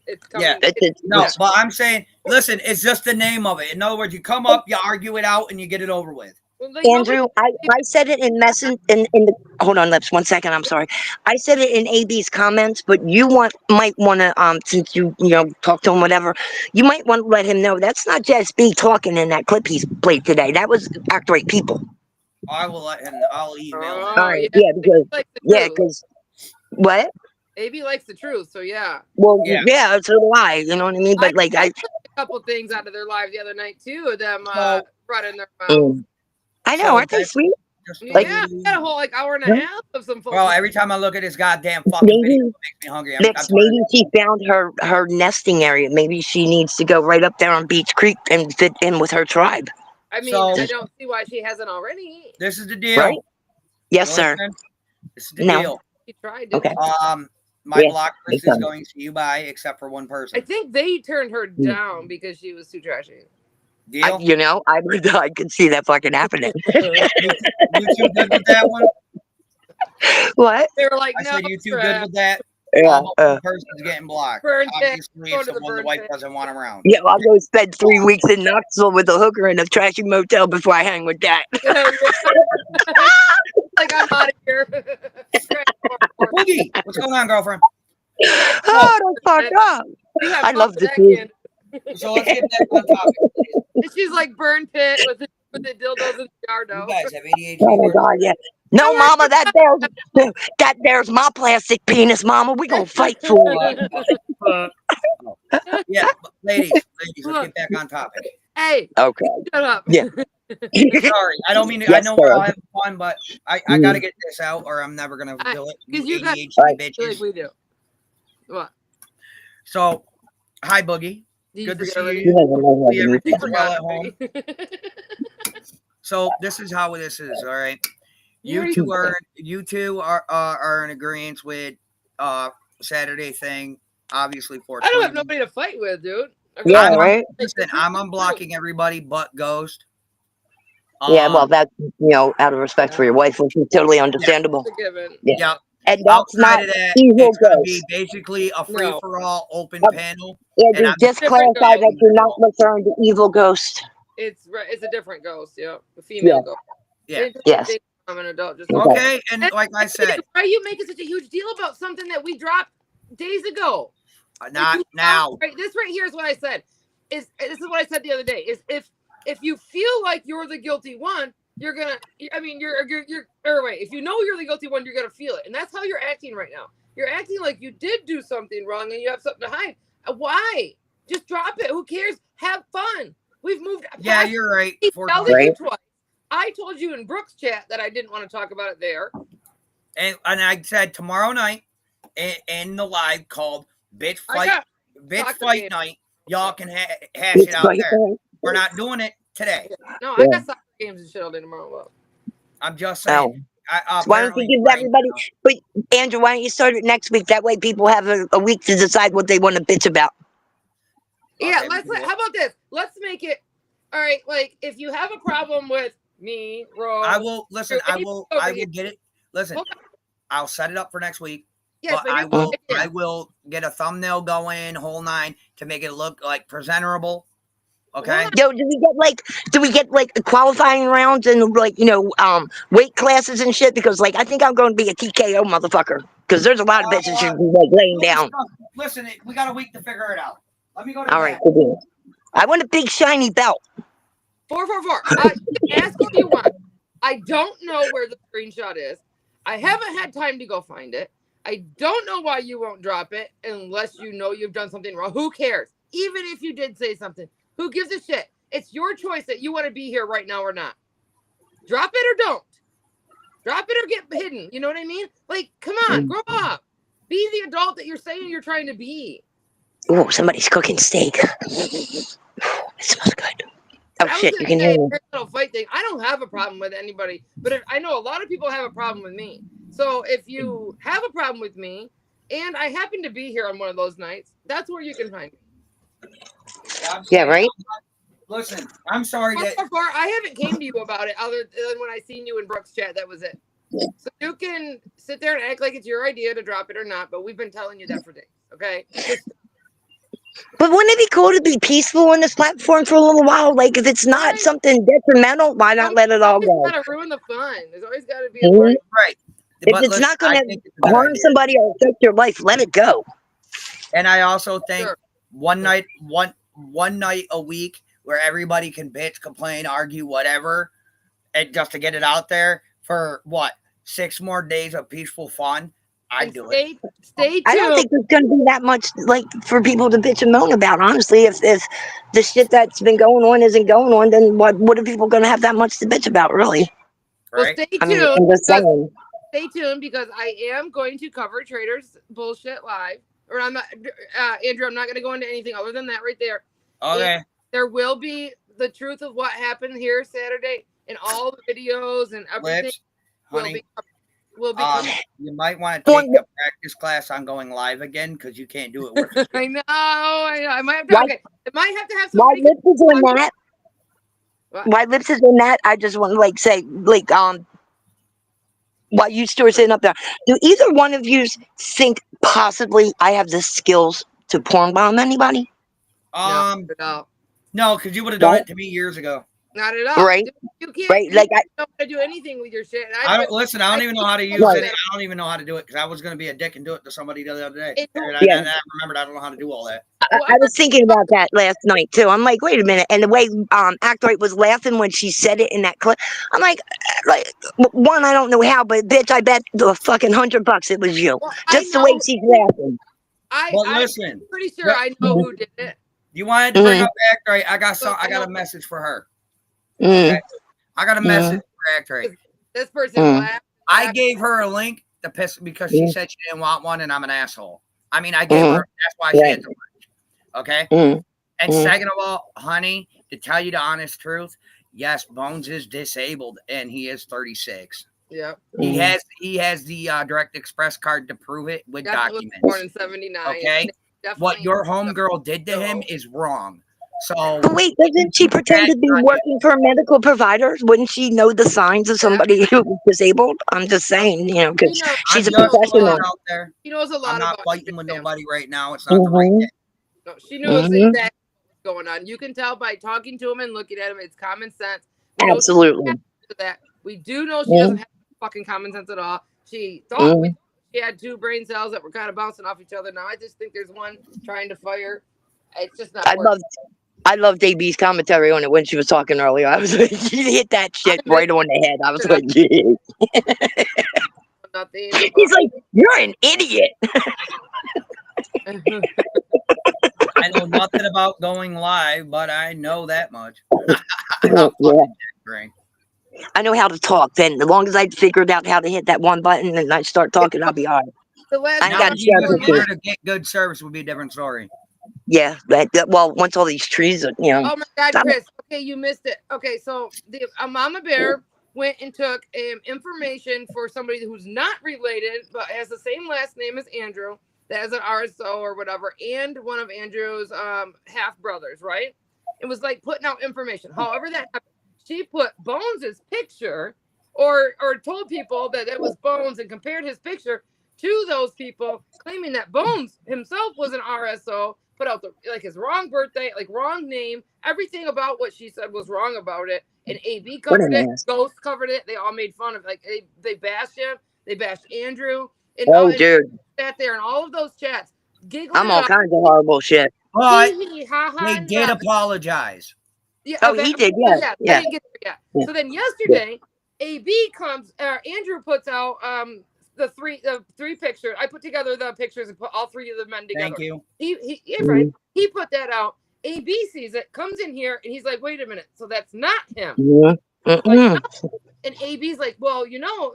It's coming. Yeah. No, but I'm saying, listen, it's just the name of it. In other words, you come up, you argue it out, and you get it over with. Well, like, nobody. Andrew, I said it in in the hold on, Lips, 1 second, I'm sorry. I said it in AB's comments, but might wanna since you know talk to him whatever, you might want to let him know that's not just me talking in that clip he's played today. That was Act Right people. I will let him. I'll email him. All Oh right, yeah, yeah, because like the yeah, truth. because what? AB likes the truth, so yeah. Well, Yeah. yeah, so do I. You know what I mean? But like I took a couple things out of their lives the other night too. Of them So, running their mouth. I know, so aren't they that's sweet? just the Like, Yeah, we got a whole like hour and a huh? half of some folks. Bro, every time I look at this goddamn fucking video, Maybe it makes me hungry. I'm tired. maybe she found her nesting area. Maybe she needs to go right up there on Beach Creek and fit in with her tribe. I mean, So I don't see why she hasn't already. this is the Right? deal. Yes, You sir. listening? This is the No. deal. She tried, didn't Okay. she? My Yeah. block list is going to you by except for one I person. think they turned her down because she was too trashy. Deal? You know, I could see that fucking happening. You two good with that one? What? They were like, I no, said you two good strap. with that? Yeah. All but one person's getting blocked. Burn pit. Obviously, Go it's to the the one the burn wife pit. doesn't want around. Yeah, I'll go spend 3 weeks in Knoxville with a hooker in a trashy motel before I hang with that. Yeah, like I'm out of here. Boogie, what's going on, girlfriend? Oh, that's fucked up. We have I fun love with the that truth. kid. So let's get back on topic, please. And she's like burn pit with the dildos in the yard. You though. guys have ADHD. Oh my God, yeah. No, Mama, there's my plastic penis, Mama. We gonna fight for it. Yeah, ladies, let's get back on topic. Hey, Okay. shut up. Yeah. Sorry, I don't mean to, I Yes, know we're sir. all having fun, but I got to get this out or I'm never going to do it. You Because you got ADHD Right. bitches. like we do. What? So, hi, Boogie. Did you Good to forget see already? you. Hopefully You everything's You well forgot at home. already. So this is how this is, all right? You You two are in agreement with Saturday thing, obviously for I don't have nobody to fight with, dude. Yeah, right? Listen, I'm unblocking everybody but Ghost. Yeah, well, that's, out of respect for your wife, which is totally understandable. It's a given. Yeah. Yeah. And that's not Outside of that, evil it's going to be ghost. basically a free for all open Yep. panel. Yeah, And I'm just Different clarify ghost. that you're not referring to evil ghost. It's a different ghost, yeah. A female ghost. Yeah. Yes. I'm an adult. Just Okay, and like I said, why are you making such a huge deal about something that we dropped days ago? not now. Right, this right here is what I said. This is what I said the other day. Is if you feel like you're the guilty one, you're gonna. I mean, you're. Or wait, if you know you're the guilty one, you're gonna feel it, and that's how you're acting right now. You're acting like you did do something wrong and you have something to hide. Why? Just drop it. Who cares? Have fun. We've moved. Yeah, you're right. Right. Twice. I told you in Brooks' chat that I didn't want to talk about it there. And I said tomorrow night in the live called Bitch Fight Night, y'all can hash it out there. We're not doing it today. No, I got soccer games and shit all day tomorrow. Well, I'm just saying. Why don't you give everybody? But Andrew, why don't you start it next week? That way, people have a week to decide what they want to bitch about. Yeah, how about this? Let's make it. All right, like if you have a problem with me, Rose, I will listen. I will get it. Listen, I'll set it up for next week. Yes, but I will get a thumbnail going, whole nine, to make it look like presentable. Okay. Yo, do we get like qualifying rounds and weight classes and shit? Because I think I'm going to be a TKO motherfucker. Because there's a lot of bitches who be laying down. Listen, we got a week to figure it out. Let me go to all right, cool. I want a big shiny belt. 444. Ask all you want. I don't know where the screenshot is. I haven't had time to go find it. I don't know why you won't drop it unless you know you've done something wrong. Who cares? Even if you did say something, who gives a shit? It's your choice that you want to be here right now or not. Drop it or don't. Drop it or get hidden. You know what I mean? Like, come on, grow up. Be the adult that you're saying you're trying to be. Oh, somebody's cooking steak. It smells good. Oh shit, you can hear me. Fight thing. I don't have a problem with anybody, but I know a lot of people have a problem with me. So if you have a problem with me, and I happen to be here on one of those nights, that's where you can find me. Yeah, right. Listen, I'm sorry that I haven't came to you about it other than when I seen you in Brooks' chat. That was it. So you can sit there and act like it's your idea to drop it or not, but we've been telling you that for days. Okay. But wouldn't it be cool to be peaceful on this platform for a little while? Like, if it's not Right? something detrimental, why not let it all Always go? gotta ruin the fun. There's always gotta be a Mhm. fight. Right. If But it's listen, not going I to think it's a good harm idea. somebody or affect your life, let it go. And I also think Sure. one night a week where everybody can bitch, complain, argue, whatever, and just to get it out there for what 6 more days of peaceful fun. I'd And do it. stay I don't tuned. think there's going to be that much like for people to bitch and moan about. Honestly, if the shit that's been going on isn't going on, then what are people going to have that much to bitch about? Really? Well, Right. I mean, I'm just because saying. stay tuned because I am going to cover Traders bullshit live. Or I'm not, Andrew. I'm not going to go into anything other than that right there. And Okay. there will be the truth of what happened here Saturday, and all the videos and everything Lips, will honey. be coming. You might want to One, take a practice class on going live again because you can't do it worth a shit. I know. I might have to. why Okay, I might have to have why somebody. lips is in that? What? Why lips is in that? I just want to like say like while you two are sitting up there, do either one of you think possibly I have the skills to porn bomb anybody? No, not Um, at all. no, because you would have done Right, it to me years ago. Not at all. right, Dude, you can't. right. You Like I don't know how to do anything with your shit. And I don't listen. I don't even know how to use right, it. I don't even know how to do it because I was going to be a dick and do it to somebody the other day. It, yeah. And I remembered I don't know how to do all that. well, I was thinking about that last night too. I'm like, wait a minute, and the way Actright was laughing when she said it in that clip, I'm like one, I don't know how, but bitch, I bet the fucking $100 it was you, well, I just the way know. she's laughing. But I'm listen, pretty sure what I know who did it. you wanted to bring Mm-hmm, up Act Right? So I I got know a message for her. mm-hmm, Okay, I got a message for Act Right. this person mm-hmm, laughed. I gave her a link to piss because she mm-hmm, said she didn't want one, and I'm an asshole. I mean, I gave mm-hmm, her. That's why she right. had the link. Okay. Mm-hmm, And mm-hmm, second of all, honey, to tell you the honest truth, yes, Bones is disabled and he is 36. Yeah, mm-hmm. He has the Direct Express card to prove it with definitely born documents. in '79. Okay, what Definitely. your homegirl did to him is wrong. So But wait, doesn't she pretend that to be nugget, working for a medical provider? Wouldn't she know the signs of Yeah, somebody who's disabled? I'm just saying, she because knows. she's I'm a She knows just a putting lot. it professional. out there. She knows a I'm lot not about fighting with Amsterdam. nobody right now. It's not the right Mm-hmm, day. No, she knows mm-hmm, exactly what's going on. You can tell by talking to him and looking at him. It's common sense. We know she has absolutely. that. We do know she Mm-hmm, doesn't have fucking common sense at all. She thought mm-hmm. she had two brain cells that were kind of bouncing off each other. Now I just think there's one trying to fire. It's just not I working. loved I loved AB's commentary on it when she was talking earlier. I was like, she hit that I shit missed right on the head. I was it. like, yeah. Nothing. He's like, you're an idiot. I know nothing about going live, but I know that much. Yeah, I'm fucking dead brain. I know how to talk. Then as long as I figured out how to hit that one button and I start talking, I'll be all right. The last I ain't Now, got time to if you share just going get pictures. her live. to get good service, would be a different story. Yeah, well, once all these trees are, Oh my God, I'm- Chris. Okay, you missed it. Okay, so the Mama Bear went and took information for somebody who's not related but has the same last name as Andrew, that has an RSO or whatever, and one of Andrew's half brothers, right? It was like putting out information. However that happened, she put Bones's picture, or told people that it was Bones and compared his picture to those people, claiming that Bones himself was an RSO, put out the like his wrong birthday, like wrong name, everything about what she said was wrong about it. And AB what covered an it, ass. Ghost covered it. They all made fun of like they bashed him, they bashed Andrew, Oh, and dude, sat there in all of those chats, giggling I'm it all up, kinds of horrible shit. But hee hee ha ha they and did laughing. apologize. Yeah, Oh, he did. Yeah, yeah, I yeah, didn't get there yet. yeah, So then yeah. yesterday, AB comes, Andrew puts out the three pictures. I put together the pictures and put all three of the men together. Thank you. Yeah, right. Mm-hmm, He put that out. AB sees it, comes in here, and he's like, "Wait a minute, so that's not him." mm-hmm, Like, mm-hmm, no. And AB's like, "Well,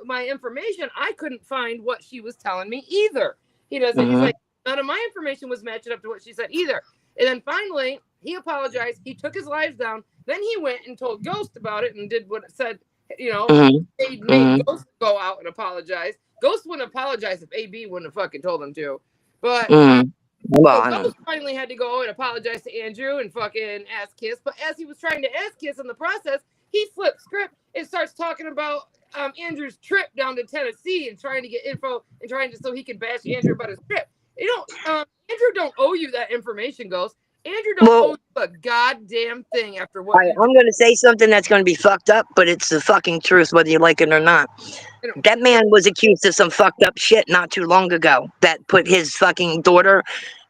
my information, I couldn't find what she was telling me either." He doesn't. He's mm-hmm, like, "None of my information was matching up to what she said either." And then finally, he apologized. He took his lives down. Then he went and told Ghost about it and did what it said. They made mm-hmm, Ghost go out and apologize. Ghost wouldn't apologize if AB wouldn't have fucking told him to. But mm-hmm. Well, so I know. Ghost finally had to go and apologize to Andrew and fucking ask Kiss. But as he was trying to ask Kiss in the process, he flipped script and starts talking about Andrew's trip down to Tennessee and trying to get info and trying to so he could bash Andrew about his trip. Andrew don't owe you that information, Ghost. Andrew don't owe you a goddamn thing after what you I'm going to say something that's going to be fucked up, but it's the fucking truth, whether you like it or not. That man was accused of some fucked up shit not too long ago that put his fucking daughter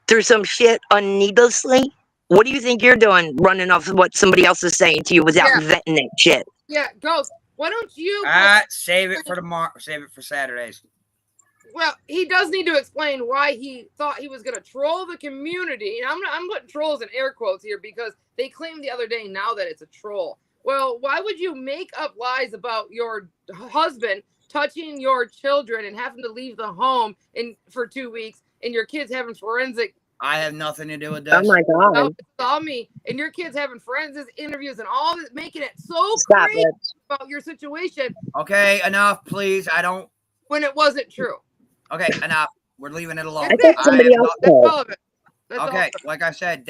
through some shit unneedlessly. What do you think you're doing running off of what somebody else is saying to you without vetting that shit? Yeah, Ghost, why don't you... Save it for tomorrow. Save it for Saturdays. Well, he does need to explain why he thought he was going to troll the community. And I'm putting trolls in air quotes here because they claimed the other day now that it's a troll. Well, why would you make up lies about your husband touching your children and having to leave the home for 2 weeks and your kids having forensic... I have nothing to do with this. Oh my God. No, it's all me. And your kids having forensic interviews and all this, making it so crazy about your situation. Okay, enough, please. I don't... When it wasn't true. Okay, enough. We're leaving it alone. I thought somebody else That's all of it. That's all okay, of it. like I said,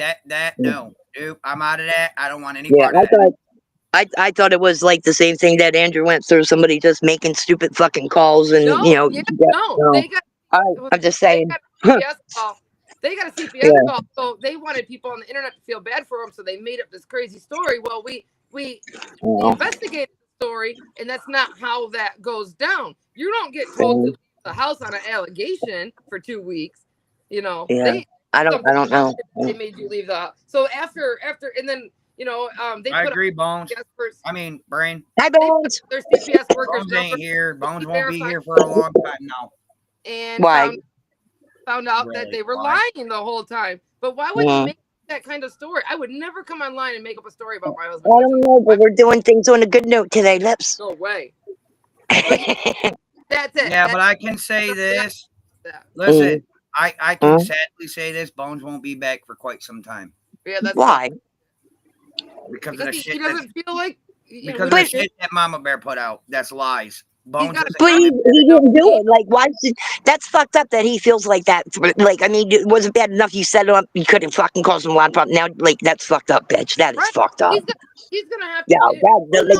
no. Dude, I'm out of that. I don't want any part of that. I thought it was like the same thing that Andrew went through. Somebody just making stupid fucking calls and, No, you know. they got... I'm just saying. They got a CPS call, so they wanted people on the internet to feel bad for them, so they made up this crazy story. Well, we investigated the story, and that's not how that goes down. You don't get told to leave the house on an allegation for 2 weeks. You know, I don't know. They made you leave the house. So after, and then they I put agree, Bones. Brain. Hi, Bones. Their CPS workers Bones ain't here. Bones won't be here for a long time now. And why? Found out that they were lying the whole time. But why would you make that kind of story? I would never come online and make up a story about my husband. I don't know, but we're doing things on a good note today, Lips. No way. That's it. Yeah, but I can say this. Listen, I can sadly say this. Bones won't be back for quite some time. Yeah, that's why? Because of the shit. He doesn't feel like... Because of the shit that Mama Bear put out. That's lies. Bones but he didn't do it. Like, why? That's fucked up that he feels like that. Like, I mean, it wasn't bad enough you set him up. You couldn't fucking cause him a lot of problems. Now, like, that's fucked up, bitch. That is fucked up. He's gonna have to... Yeah,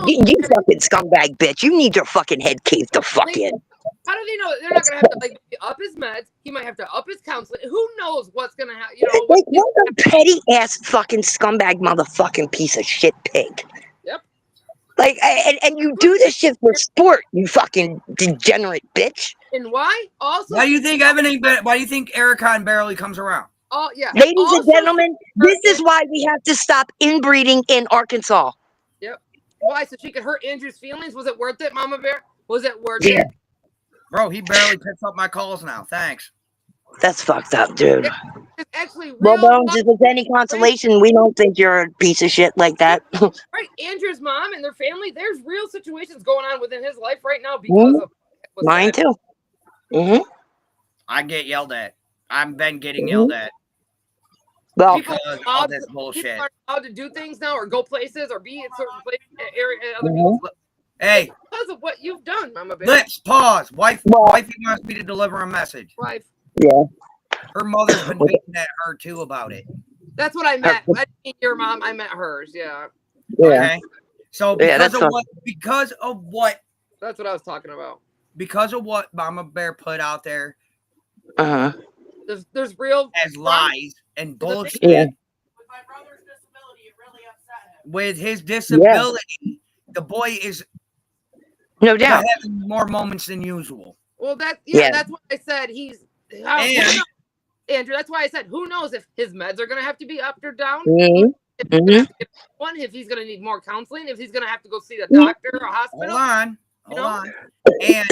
you fucking scumbag, bitch. You need your fucking head caved the fuck in. How do they know they're not gonna have to up his meds? He might have to up his counseling. Who knows what's gonna happen? Like, what a petty ass fucking scumbag motherfucking piece of shit pig. Yep. Like, and you do this shit for sport, you fucking degenerate bitch. And why? Also, why do you think Ericon barely comes around? Oh yeah. Ladies and gentlemen, this is why we have to stop inbreeding in Arkansas. Yep. Why? So she could hurt Andrew's feelings? Was it worth it, Mama Bear? Was it worth it? Bro, he barely picks up my calls now. Thanks. That's fucked up, dude. It's actually real. Well, Bones, if it's any consolation, we don't think you're a piece of shit like that. Right. Andrew's mom and their family, there's real situations going on within his life right now because of mine too. Mm-hmm. I get yelled at. I've been getting yelled at. Well, because of this bullshit. People are allowed to do things now or go places or be in certain places, other people's... Hey, because of what you've done, Mama Bear. Let's pause. Wifey wants me to deliver a message. Wife. Yeah. Her mother's been beating at her too about it. That's what I meant. I didn't mean your mom. I meant hers. Yeah. Okay. So because of what? That's what I was talking about. Because of what Mama Bear put out there. There's real as lies and bullshit. Yeah. With my brother's disability, it really upset him. With his disability, the boy is no doubt having more moments than usual. Well, that's what I said. Andrew, that's why I said, who knows if his meds are going to have to be upped or down? If he's going to need more counseling, if he's going to have to go see the doctor or hospital. Hold on. And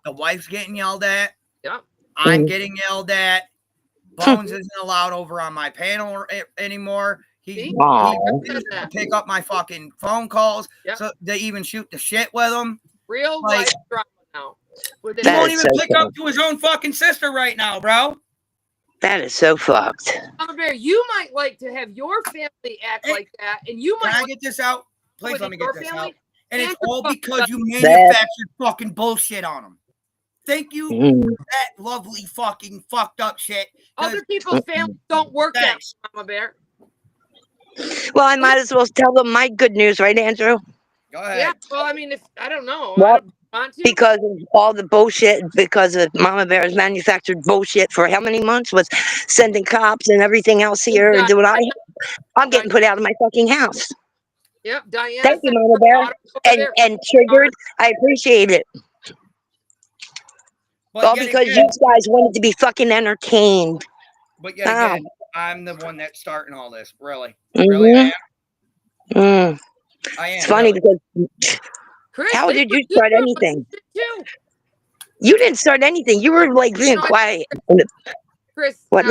the wife's getting yelled at. Yeah. I'm getting yelled at. Bones isn't allowed over on my panel anymore. He pick up my fucking phone calls. Yep. So they even shoot the shit with him. Real life drama now. He won't even pick up to his own fucking sister right now, bro. That is so fucked. Mama Bear, you might like to have your family act like that, and you might. Can I get this out? Please let me get this out. And it's all fucked because you manufactured fucking bullshit on them. Thank you for that lovely fucking fucked up shit. Other people's families don't work that way, Mama Bear. Well, I might as well tell them my good news, right, Andrew? Go ahead. Yeah, well, I mean, I don't know. Well, Want to? because of all the bullshit, because of Mama Bear's manufactured bullshit for how many months was sending cops and everything else here and doing I'm getting put out of my fucking house. Yep, Diana Thank you, sent Mama her Bear. daughter over there. And triggered. I appreciate it. But All yet because again, you guys wanted to be fucking entertained. but yet Oh. again, I'm the one that's starting all this. Really, really, I am. I am. It's funny Really. because Chris, how they did put you start on anything? shit too. You didn't start anything. You were like being quiet. Chris, What?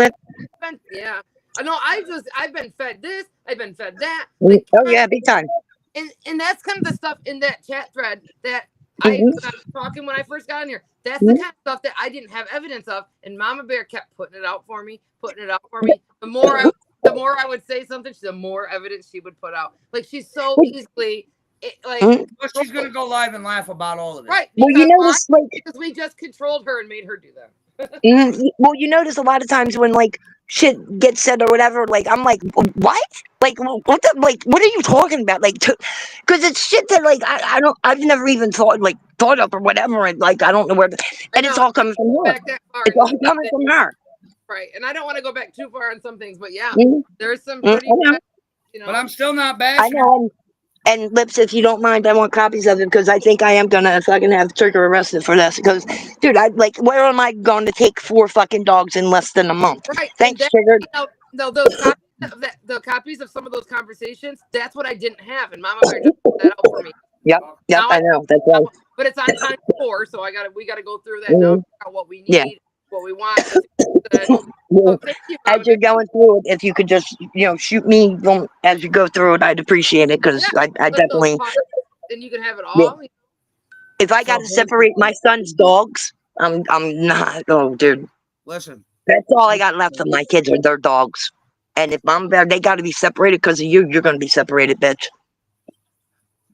yeah. I know. I've been fed this. I've been fed that. Oh Like, yeah, big time. and that's kind of the stuff in that chat thread that Mhm. when I was talking when I first got in here. That's the kind of stuff that I didn't have evidence of, and Mama Bear kept putting it out for me. The more I would say something, the more evidence she would put out. Like she's so easily, Mhm. But she's gonna go live and laugh about all of it. right. Well, you notice Because we just controlled her and made her do that. well, you notice a lot of times when like shit gets said or whatever, like I'm like, what? Like what the what are you talking about? Like, because it's shit that like I've never even thought of or whatever, and like I don't know where, and it's all coming from her. Back that far It's all coming from her. Right, and I don't want to go back too far on some things, but yeah, Mhm. there's some I pretty, know. But I'm still not I bashing her. know. And Lips, if you don't mind, I want copies of it because I think I am gonna fucking have Trigger arrested for this. Because, dude, where am I going to take 4 fucking dogs in less than a month? right. Thanks, And Trigger. no, those copies of the copies of some of those conversations, that's what I didn't have, and Mama Bear just put that out for me. Yep, Now I know. That's right. But it's on time 4, so we gotta go through that now. Mhm. Figure out what we need, Yeah. what we want. Well, Thank you, as Mama you're Bear. going through it, if you could just, shoot me as you go through it, I'd appreciate it because Yeah, I definitely. And you can have it Yeah. all. If I got to separate my son's dogs, I'm not. Oh, dude. Listen, That's all I got left of my kids are their dogs. And if Mom Bear, they got to be separated because of you. You're going to be separated, bitch.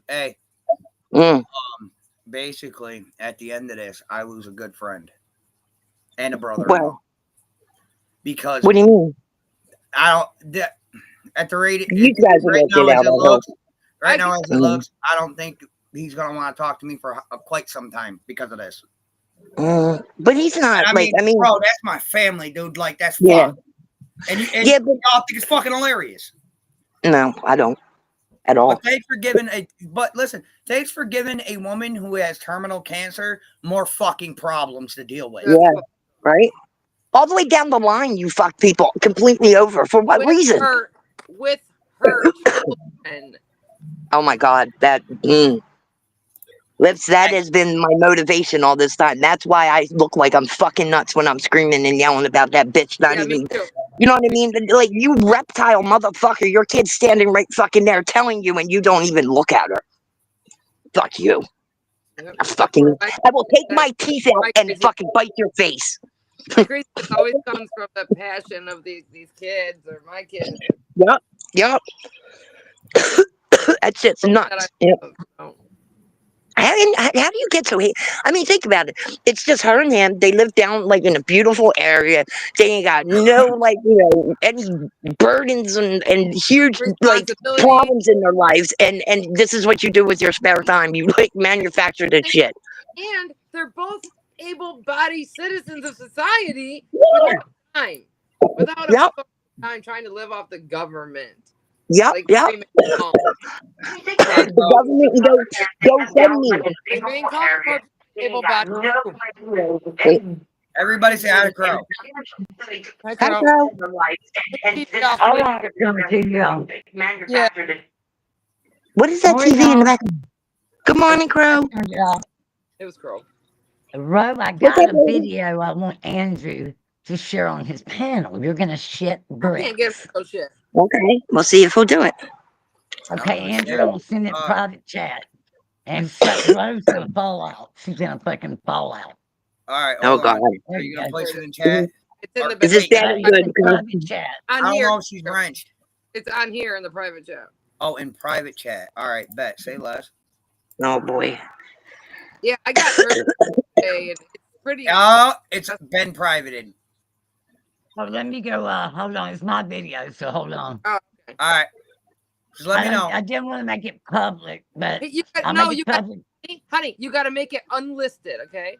hey, Mm. basically, at the end of this, I lose a good friend and a brother-in-law. Well, Because what do you mean? I don't. At the rate You guys will right work now, it as out. it looks, Mhm. I don't think he's gonna want to talk to me for quite some time because of this. But he's not. I mean, I mean, bro, that's my family, dude. Like that's yeah, fun. And yeah, but y'all think it's fucking hilarious. no, I don't at all. But thanks for giving a. But listen, thanks for giving a woman who has terminal cancer more fucking problems to deal with. Yeah, right. All the way down the line, you fuck people completely over for what reason? With her children. Oh my God, that. Lips, that has been my motivation all this time. That's why I look like I'm fucking nuts when I'm screaming and yelling about that bitch. Not Yeah, even, me too. you know what I mean? Like, you reptile motherfucker, your kid's standing right fucking there telling you and you don't even look at her. Fuck you. Yep. I will take my teeth out and fucking bite your face. My craziness always comes from the passion of these kids or my kids. Yep. That shit's nuts. Yep. How do you get so hate? I mean, think about it. It's just her and him. They live down like in a beautiful area. They ain't got no any burdens and huge like problems in their lives. And this is what you do with your spare time. You like manufacture this shit. And they're both able-bodied citizens of society without time trying to live off the government. Yep. Like, yep. The government go send me. Everybody say hi to Crow. Hi, Crow. What is that TV in the back? Good morning, Crow. It was Crow. Ro, I got a video I want Andrew to share on his panel. You're gonna shit brick. Can't get Crow shit. Okay, we'll see if he'll do it. Okay, Andrew, I'll send it private chat. And Ro's gonna fall out. She's gonna fucking fall out. All right. Oh God. Are you gonna place it in chat? It's in the Is this data good? Private chat. I don't know if she's wrenched. It's on here in the private chat. Oh, in private chat. All right, bet. Say less. Oh boy. Yeah, I got her today, and it's pretty. Oh, it's been privated. Oh, let me go. Hold on, it's my video, so hold on. Oh, okay. All right. Just let me know. I didn't want to make it public, but You I'll no, make you it public. Honey, you got to make it unlisted, okay?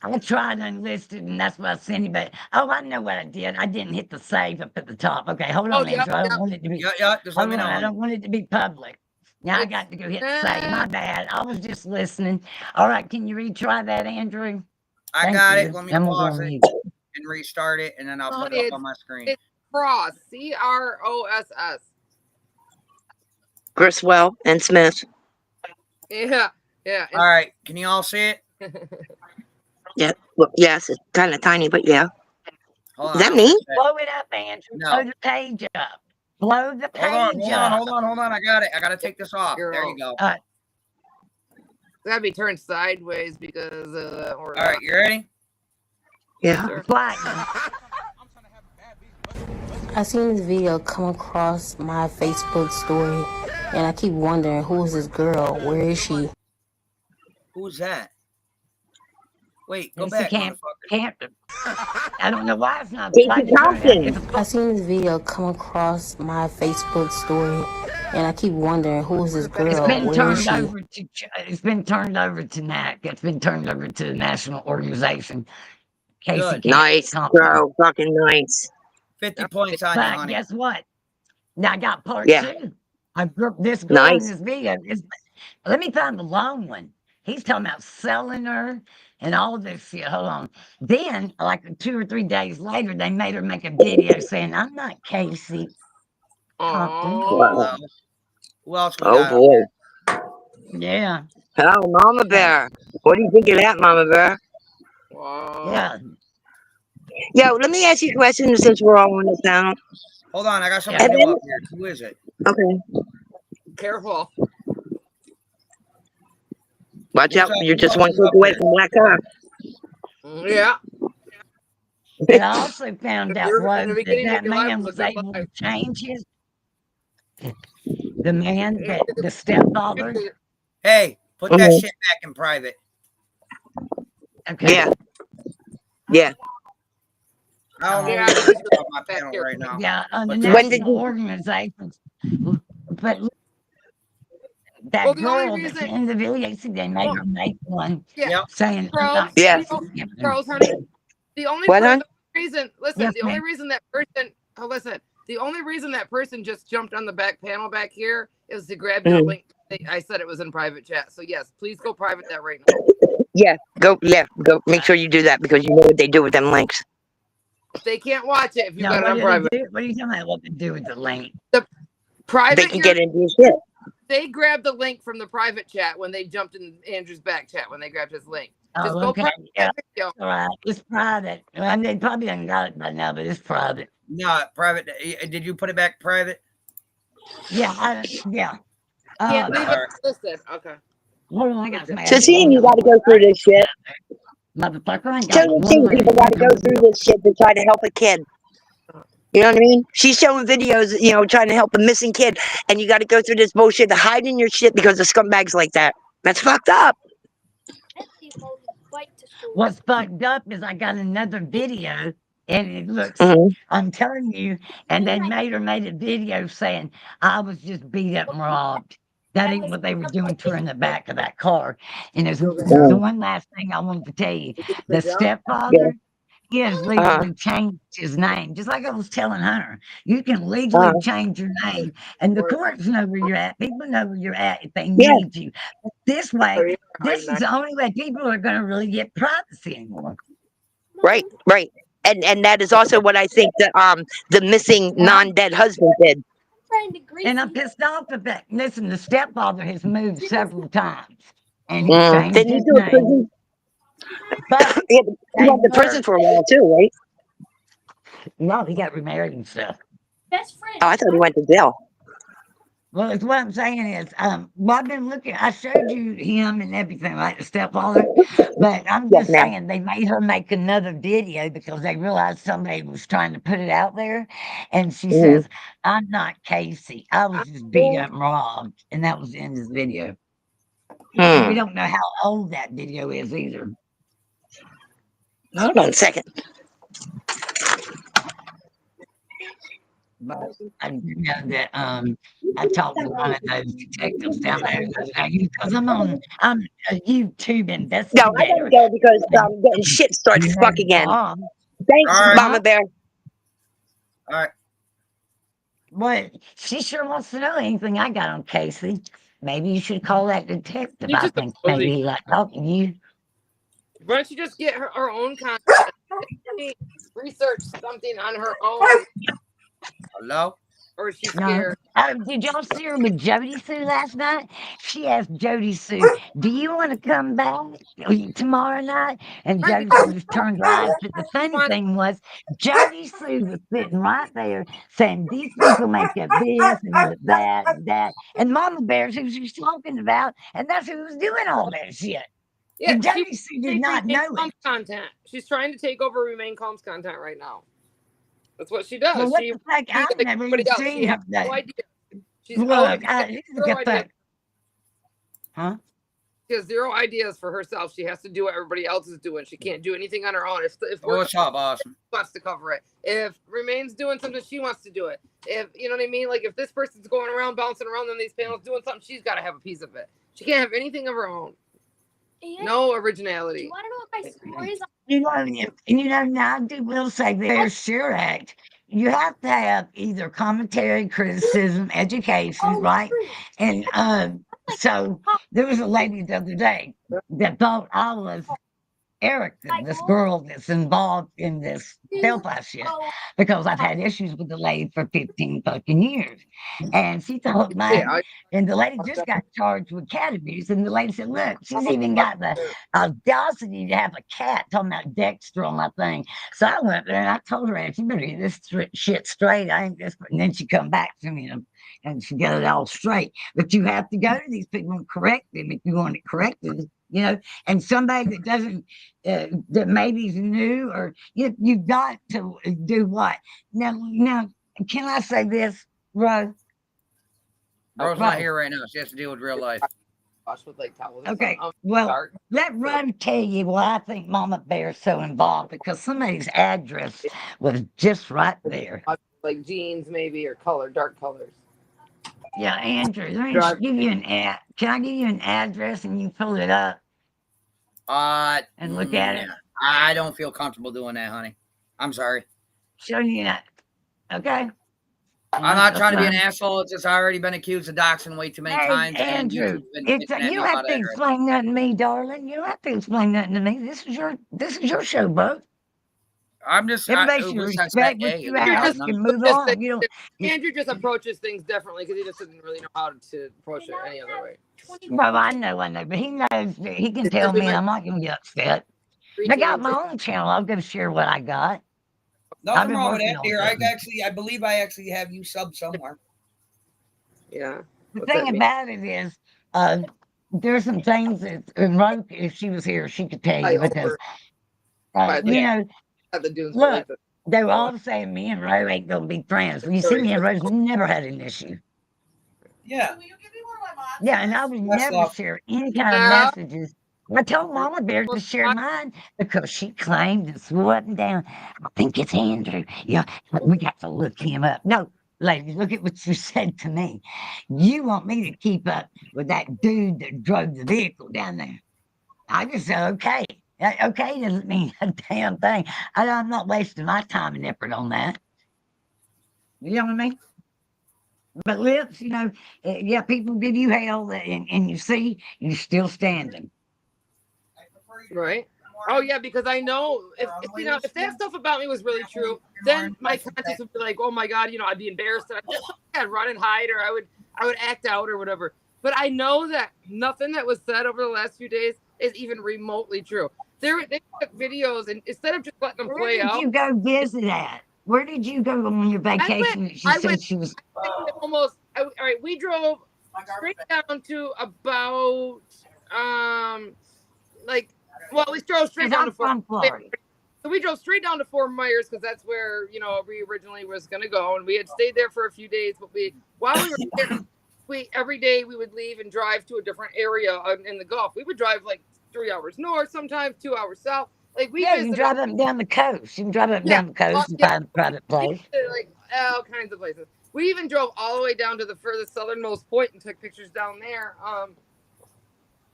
I tried unlisted, and that's what I sent you. But I know what I did. I didn't hit the save up at the top. Okay, hold on, Andrew. I don't want it to be. Yeah, just let me know. I don't want it to be public. Now I got to go hit save. My bad. I was just listening. All right, can you retry that, Andrew? I got it. Let me pause it and restart it, and then I'll put it up on my screen. It's Cross, CROSS. Griswell and Smith. Yeah. All right, can you all see it? Yeah. Well, yes, it's kind of tiny, but yeah. Hold Is that me? Blow it up, Andrew. No. Blow the page up. Blow the page up. Hold on. I got it. I got to take this off. There you go. That'd be turned sideways because. All right, you ready? Yeah. Sure. I seen this video come across my Facebook story, and I keep wondering, who is this girl? Where is she? Who's that? Wait, go back, motherfucker. I don't know why it's not. I seen this video come across my Facebook story, and I keep wondering, who is this girl? Where is she? It's been turned over to NAC. It's been turned over to the national organization. Casey, nice, bro. Fucking nice. 50 points on you, honey. Guess what? Now I got part two. This girl in this video. Let me find the long one. He's talking about selling her and all this shit. Hold on. Then, like 2 or 3 days later, they made her make a video saying, "I'm not Casey Compton." Wow. Who else we got? Boy. Yeah. Oh, Mama Bear. What do you think of that, Mama Bear? Wow. Yeah. Yo, let me ask you a question since we're all on this panel. Hold on, I got something new up here. Who is it? Okay. Careful. Watch out. You're just one click away from Black Car. Yeah. And I also found out that man was able to change his. The man, the stepfather. Hey, put that shit back in private. Okay. Yeah. Yeah. I don't know on my panel right now. Yeah, on the when did national organizations. But that girl that's in the video, they made her make one saying, "I'm not Girls, honey. The only reason, listen, the only reason that person just jumped on the back panel back here is to grab your link. I said it was in private chat. So yes, please go private that right now. Yeah, go make sure you do that because you know what they do with them links. They can't watch it if you got it on private. What are you talking about? What to do with the link? The private. They can get into your shit. They grabbed the link from the private chat when they jumped in Andrew's back chat when they grabbed his link. Just go private that video. All right, it's private. Well, they probably haven't got it by now, but it's private. No, private. Did you put it back private? Yeah, Can't leave it listed. Okay. Hold on, I got some. So seeing you got to go through this shit. Motherfucker, people got to go through this shit to try to help a kid. You know what I mean? She's showing videos, trying to help a missing kid, and you got to go through this bullshit to hide in your shit because of scumbags like that. That's fucked up. What's fucked up is I got another video, and it looks, I'm telling you, and they made a video saying I was just beat up and robbed. That ain't what they were doing to her in the back of that car. And there's the one last thing I wanted to tell you. The stepfather, he has legally changed his name. Just like I was telling Hunter, you can legally change your name. And the courts know where you're at. People know where you're at if they need you. But this way, this is the only way people are going to really get privacy anymore. Right. And that is also what I think that the missing non-dead husband did. And I'm pissed off at that. Listen, the stepfather has moved several times. And he changed his name. But he went to prison for a while too, right? No, he got remarried and stuff. Best friend. Oh, I thought he went to jail. Well, it's what I'm saying is, well, I've been looking, I showed you him and everything, like the stepfather, but I'm just saying they made her make another video because they realized somebody was trying to put it out there. And she says, "I'm not Casey. I was just beat up and robbed." And that was the end of the video. And we don't know how old that video is either. Hold on a second. But I do know that I talked to one of those detectives down there the other day because I'm a YouTube No, I gotta investigator. go because And getting shit started you stuck know, again. Bob, Thanks, All right. Mama Bear. All right. what she sure wants to know anything I got on Casey. Maybe you should call that detective. You I just think nosy. maybe he like talking to you. Why don't you just get her own content? Research something on her own, Hello. or is she No. scared? Did y'all see her with Jody Sue last night? She asked Jody Sue, "Do you want to come back tomorrow night?" And Right, Jody because Sue just turned her eyes. But the she funny wants. thing was, Jody Sue was sitting right there saying, "These people make up this and that and that." And Mama Bear's who she was talking about, and that's who was doing all that shit. Yeah, And she Jody Sue did take not Remain know it. Calm's content. She's trying to take over Remain Calm's content right now. That's what she does. Well, what She the fuck? be I've like never even everybody else. She seen has that. no idea. She's Look, out. this is Zero a ideas. fuck. Huh? She has zero ideas for herself. She has to do what everybody else is doing. She can't do anything on her own. If Oh, what's up, Awesome? wants to cover it. If Remain's doing something, she wants to do it. If you know what I mean, like if this person's going around bouncing around on these panels doing something, she's got to have a piece of it. She can't have anything of her own. No originality. Do you want to know what my score is? Now I will say the Fair Share Act, you have to have either commentary, criticism, education, right? And so there was a lady the other day that thought I was Erica, this girl that's involved in this hellfire shit, because I've had issues with the lady for 15 fucking years. And she thought Yeah, and the lady just got charged with cat abuse. And the lady said, "Look, she's even got the audacity to have a cat talking about Dexter on my thing." So I went there and I told her, "You better get this shit straight. I ain't desperate." And then she come back to me and she got it all straight. But you have to go to these people and correct them if you want it corrected, and somebody that doesn't that maybe is new, or you've got to do what now. Can I say this, Rose? Bro's not here right now. She has to deal with real life. with like towels. Or Okay, something. well, Dark. let Rose tell you why I think Mama Bear's so involved, because somebody's address was just right there. Like jeans, maybe, or dark colors. Yeah, Andrew, let me just give you can I give you an address and you pull it up and look at it? I don't feel comfortable doing that, honey. I'm sorry. Show you that. Okay. I'm not trying to be an asshole. It's just already been accused of doxing way too many times. Andrew, And you don't have to explain nothing to me, darling. You don't have to explain nothing to me. This is your show, bud. I'm just. Everybody should respect what you ask and move on. Andrew just approaches things differently because he just doesn't really know how to approach it any other way. Well, I know, but he knows that he can tell me I'm not going to get upset. I got my own channel. I'm going to share what I got. Nothing wrong with that, dear. I believe I actually have you subbed somewhere. Yeah. The thing about it is, there's some things that Rose, if she was here, she could tell you, because look, they were all saying me and Rose ain't gonna be friends. Well, you see, me and Rose never had an issue. Yeah. Yeah, and I would never share any kind of messages. I told Mama Bear to share mine because she claimed and swore up and down, "I think it's Andrew. Yeah, we got to look him up." No, ladies, look at what you said to me. You want me to keep up with that dude that drove the vehicle down there. I just said, okay. Okay doesn't mean a damn thing. I'm not wasting my time and effort on that. You know what I mean? But Lips, yeah, people give you hell, and you see, you're still standing. Right. Oh yeah, because I know if that stuff about me was really true, then my conscience would be like, oh my God, I'd be embarrassed and I'd run and hide, or I would act out or whatever. But I know that nothing that was said over the last few days is even remotely true. They took videos, and instead of just letting them play out. Where did you go visit at? Where did you go on your vacation? All right, we drove straight down to about we drove straight down to Fort Myers. So we drove straight down to Fort Myers because that's where we originally was gonna go, and we had stayed there for a few days. But while we were there, every day we would leave and drive to a different area in the Gulf. We would drive like 3 hours north, sometimes 2 hours south, Like we Yeah, you visited, drive up and down the coast. You can drive up and yeah, down the coast and yeah, find a private we place. visited, like all kinds of places. We even drove all the way down to the furthest southernmost point and took pictures down there.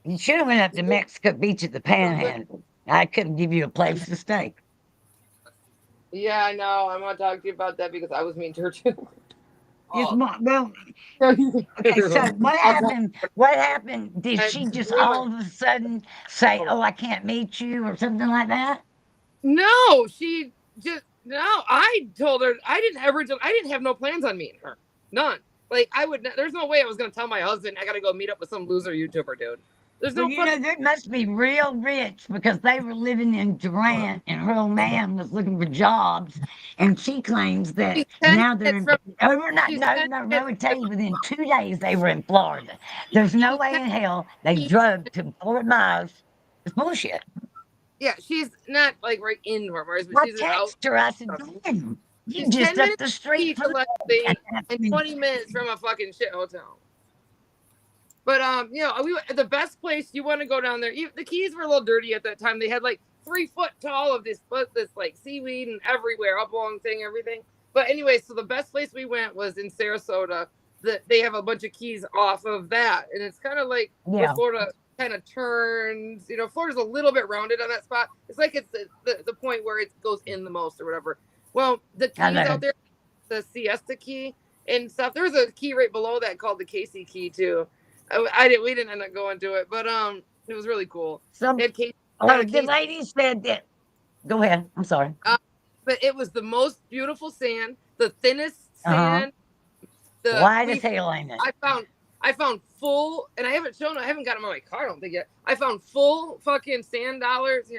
You should have went up to Mexico Beach at the Panhandle. I couldn't give you a place to stay. Yeah, I know. I want to talk to you about that because I was mean to her too. It's Oh. more, well, okay, so what happened? What happened? Did she just all of a sudden say, "Oh, I can't meet you" or something like that? No, she just no. I told her I didn't have no plans on meeting her. None. Like I would. There's no way I was gonna tell my husband I gotta go meet up with some loser YouTuber dude. There's Well, no you know, they must be real rich because they were living in Durant and her old man was looking for jobs. And she claims that now they're in, overnight. No, I would tell you within 2 days they were in Florida. There's no way in hell they drove to 4 miles. It's bullshit. Yeah, she's not like right in Fort Myers, but I she's out. text her. I said, damn, you She's just 10 up minutes the street from from Lexington and 20 minutes from a fucking shit hotel. But you know, the best place you want to go down there. The Keys were a little dirty at that time. They had like 3 foot tall of this like seaweed and everywhere, up along thing, everything. But anyway, so the best place we went was in Sarasota. They have a bunch of keys off of that, and it's kind of like where Florida kind of turns. You know, Florida's a little bit rounded on that spot. It's like it's the point where it goes in the most or whatever. Well, the keys out there, the Siesta Key and stuff. There was a key right below that called the Casey Key too. We didn't end up going to it, but it was really cool. the lady said that. Go ahead. I'm sorry. But it was the most beautiful sand, the thinnest sand. White as hell, ain't it? I found full, and I haven't got them on my car. I don't think yet. I found full fucking sand dollars.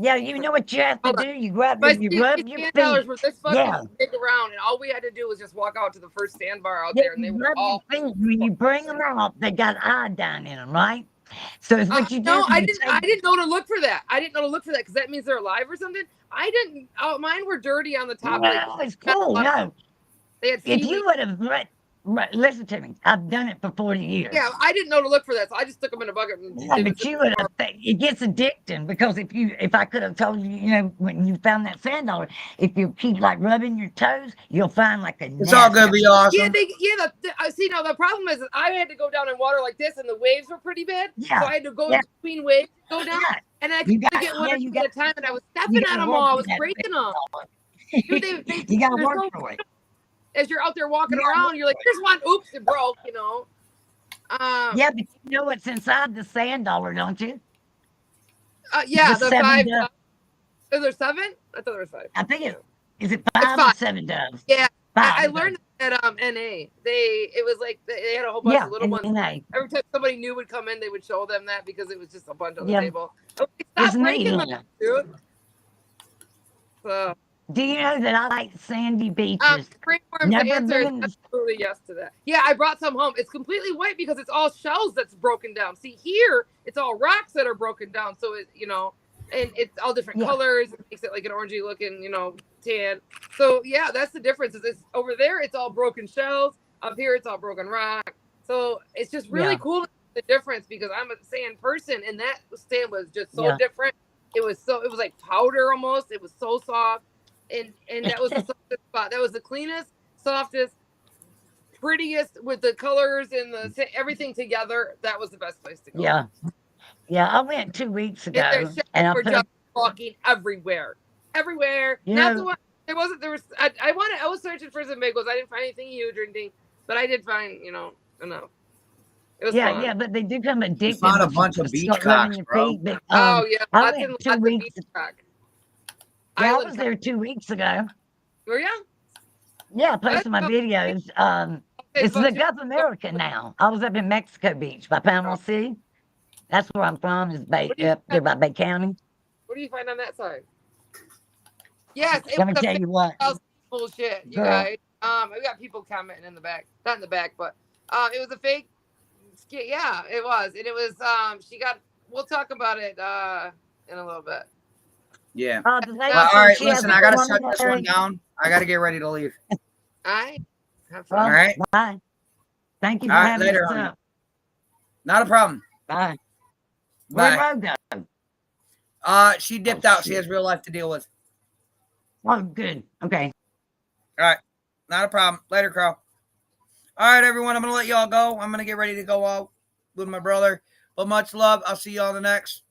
Yeah, you know what you have to do? You rub your sand feet. dollars were this fucking big around, and all we had to do was just walk out to the first sandbar out there, and they were all. When you bring them out, they got iodine in them, right? So it's what you do. No, I didn't know to look for that. I didn't know to look for that because that means they're alive or something. I didn't. Oh, mine were dirty on the top. No, it's cool. No, they had if you would have listen to me, I've done it for 40 years. Yeah, I didn't know to look for that, so I just took them in a bucket. But you would have. It gets addicting because if I could have told you, you know, when you found that sand dollar, if you keep like rubbing your toes, you'll find like a. It's all gonna be awesome. See, now the problem is I had to go down in water like this, and the waves were pretty bad. Yeah. So I had to go between waves, go down, and I couldn't get one at a time, and I was stepping on them all. I was breaking them. Dude, you gotta work for it. As you're out there walking around, you're like, "Here's one. Oops, it broke." You know. Yeah, but you know what's inside the sand dollar, don't you? Yeah, the 5. Is there 7? I thought there was 5. I think is it 5 or 7 doves? Yeah, I learned that at NA. It was like they had a whole bunch of little ones. NA. Every time somebody new would come in, they would show them that because it was just a bunch on the table. Stop breaking them, dude. So. Do you know that I like sandy beaches? Springworm's answer is absolutely yes to that. Yeah, I brought some home. It's completely white because it's all shells that's broken down. See, here, it's all rocks that are broken down. So, and it's all different colors. It makes it like an orangey looking, tan. So, yeah, that's the difference. Is it's over there, it's all broken shells. Up here, it's all broken rock. So, it's just really cool to see the difference because I'm a sand person, and that sand was just so different. It was like powder almost. It was so soft. And that was the softest spot. That was the cleanest, softest, prettiest with the colors and everything together. That was the best place to go. Yeah. I went 2 weeks ago, and I just walking everywhere. Not the one. There was. I was searching for some big ones. I didn't find anything huge or anything, but I did find enough. It was fun. Yeah, but they do come addicted. You found a bunch of beach cocks, bro. But, I went 2 weeks. Yeah, I was there 2 weeks ago. Were you? Yeah, I posted my videos. It's the Gulf America now. I was up in Mexico Beach by Panama City. That's where I'm from. Is up there by Bay County. What do you find on that side? Yes, let me tell you what. Bullshit, you guys. We got people commenting in the back, not in the back, but it was a fake. Yeah, it was, and it was. She got. We'll talk about it in a little bit. Yeah. All right, listen, I gotta shut this one down. I gotta get ready to leave. All right. Have fun. All right. Bye. Thank you for having later us up. Not a problem. Bye. Bye. Where'd Road go? She dipped out. She has real life to deal with. Oh, good. Okay. All right. Not a problem. Later, Crow. All right, everyone. I'm going to let y'all go. I'm going to get ready to go out with my brother. But much love. I'll see y'all in the next.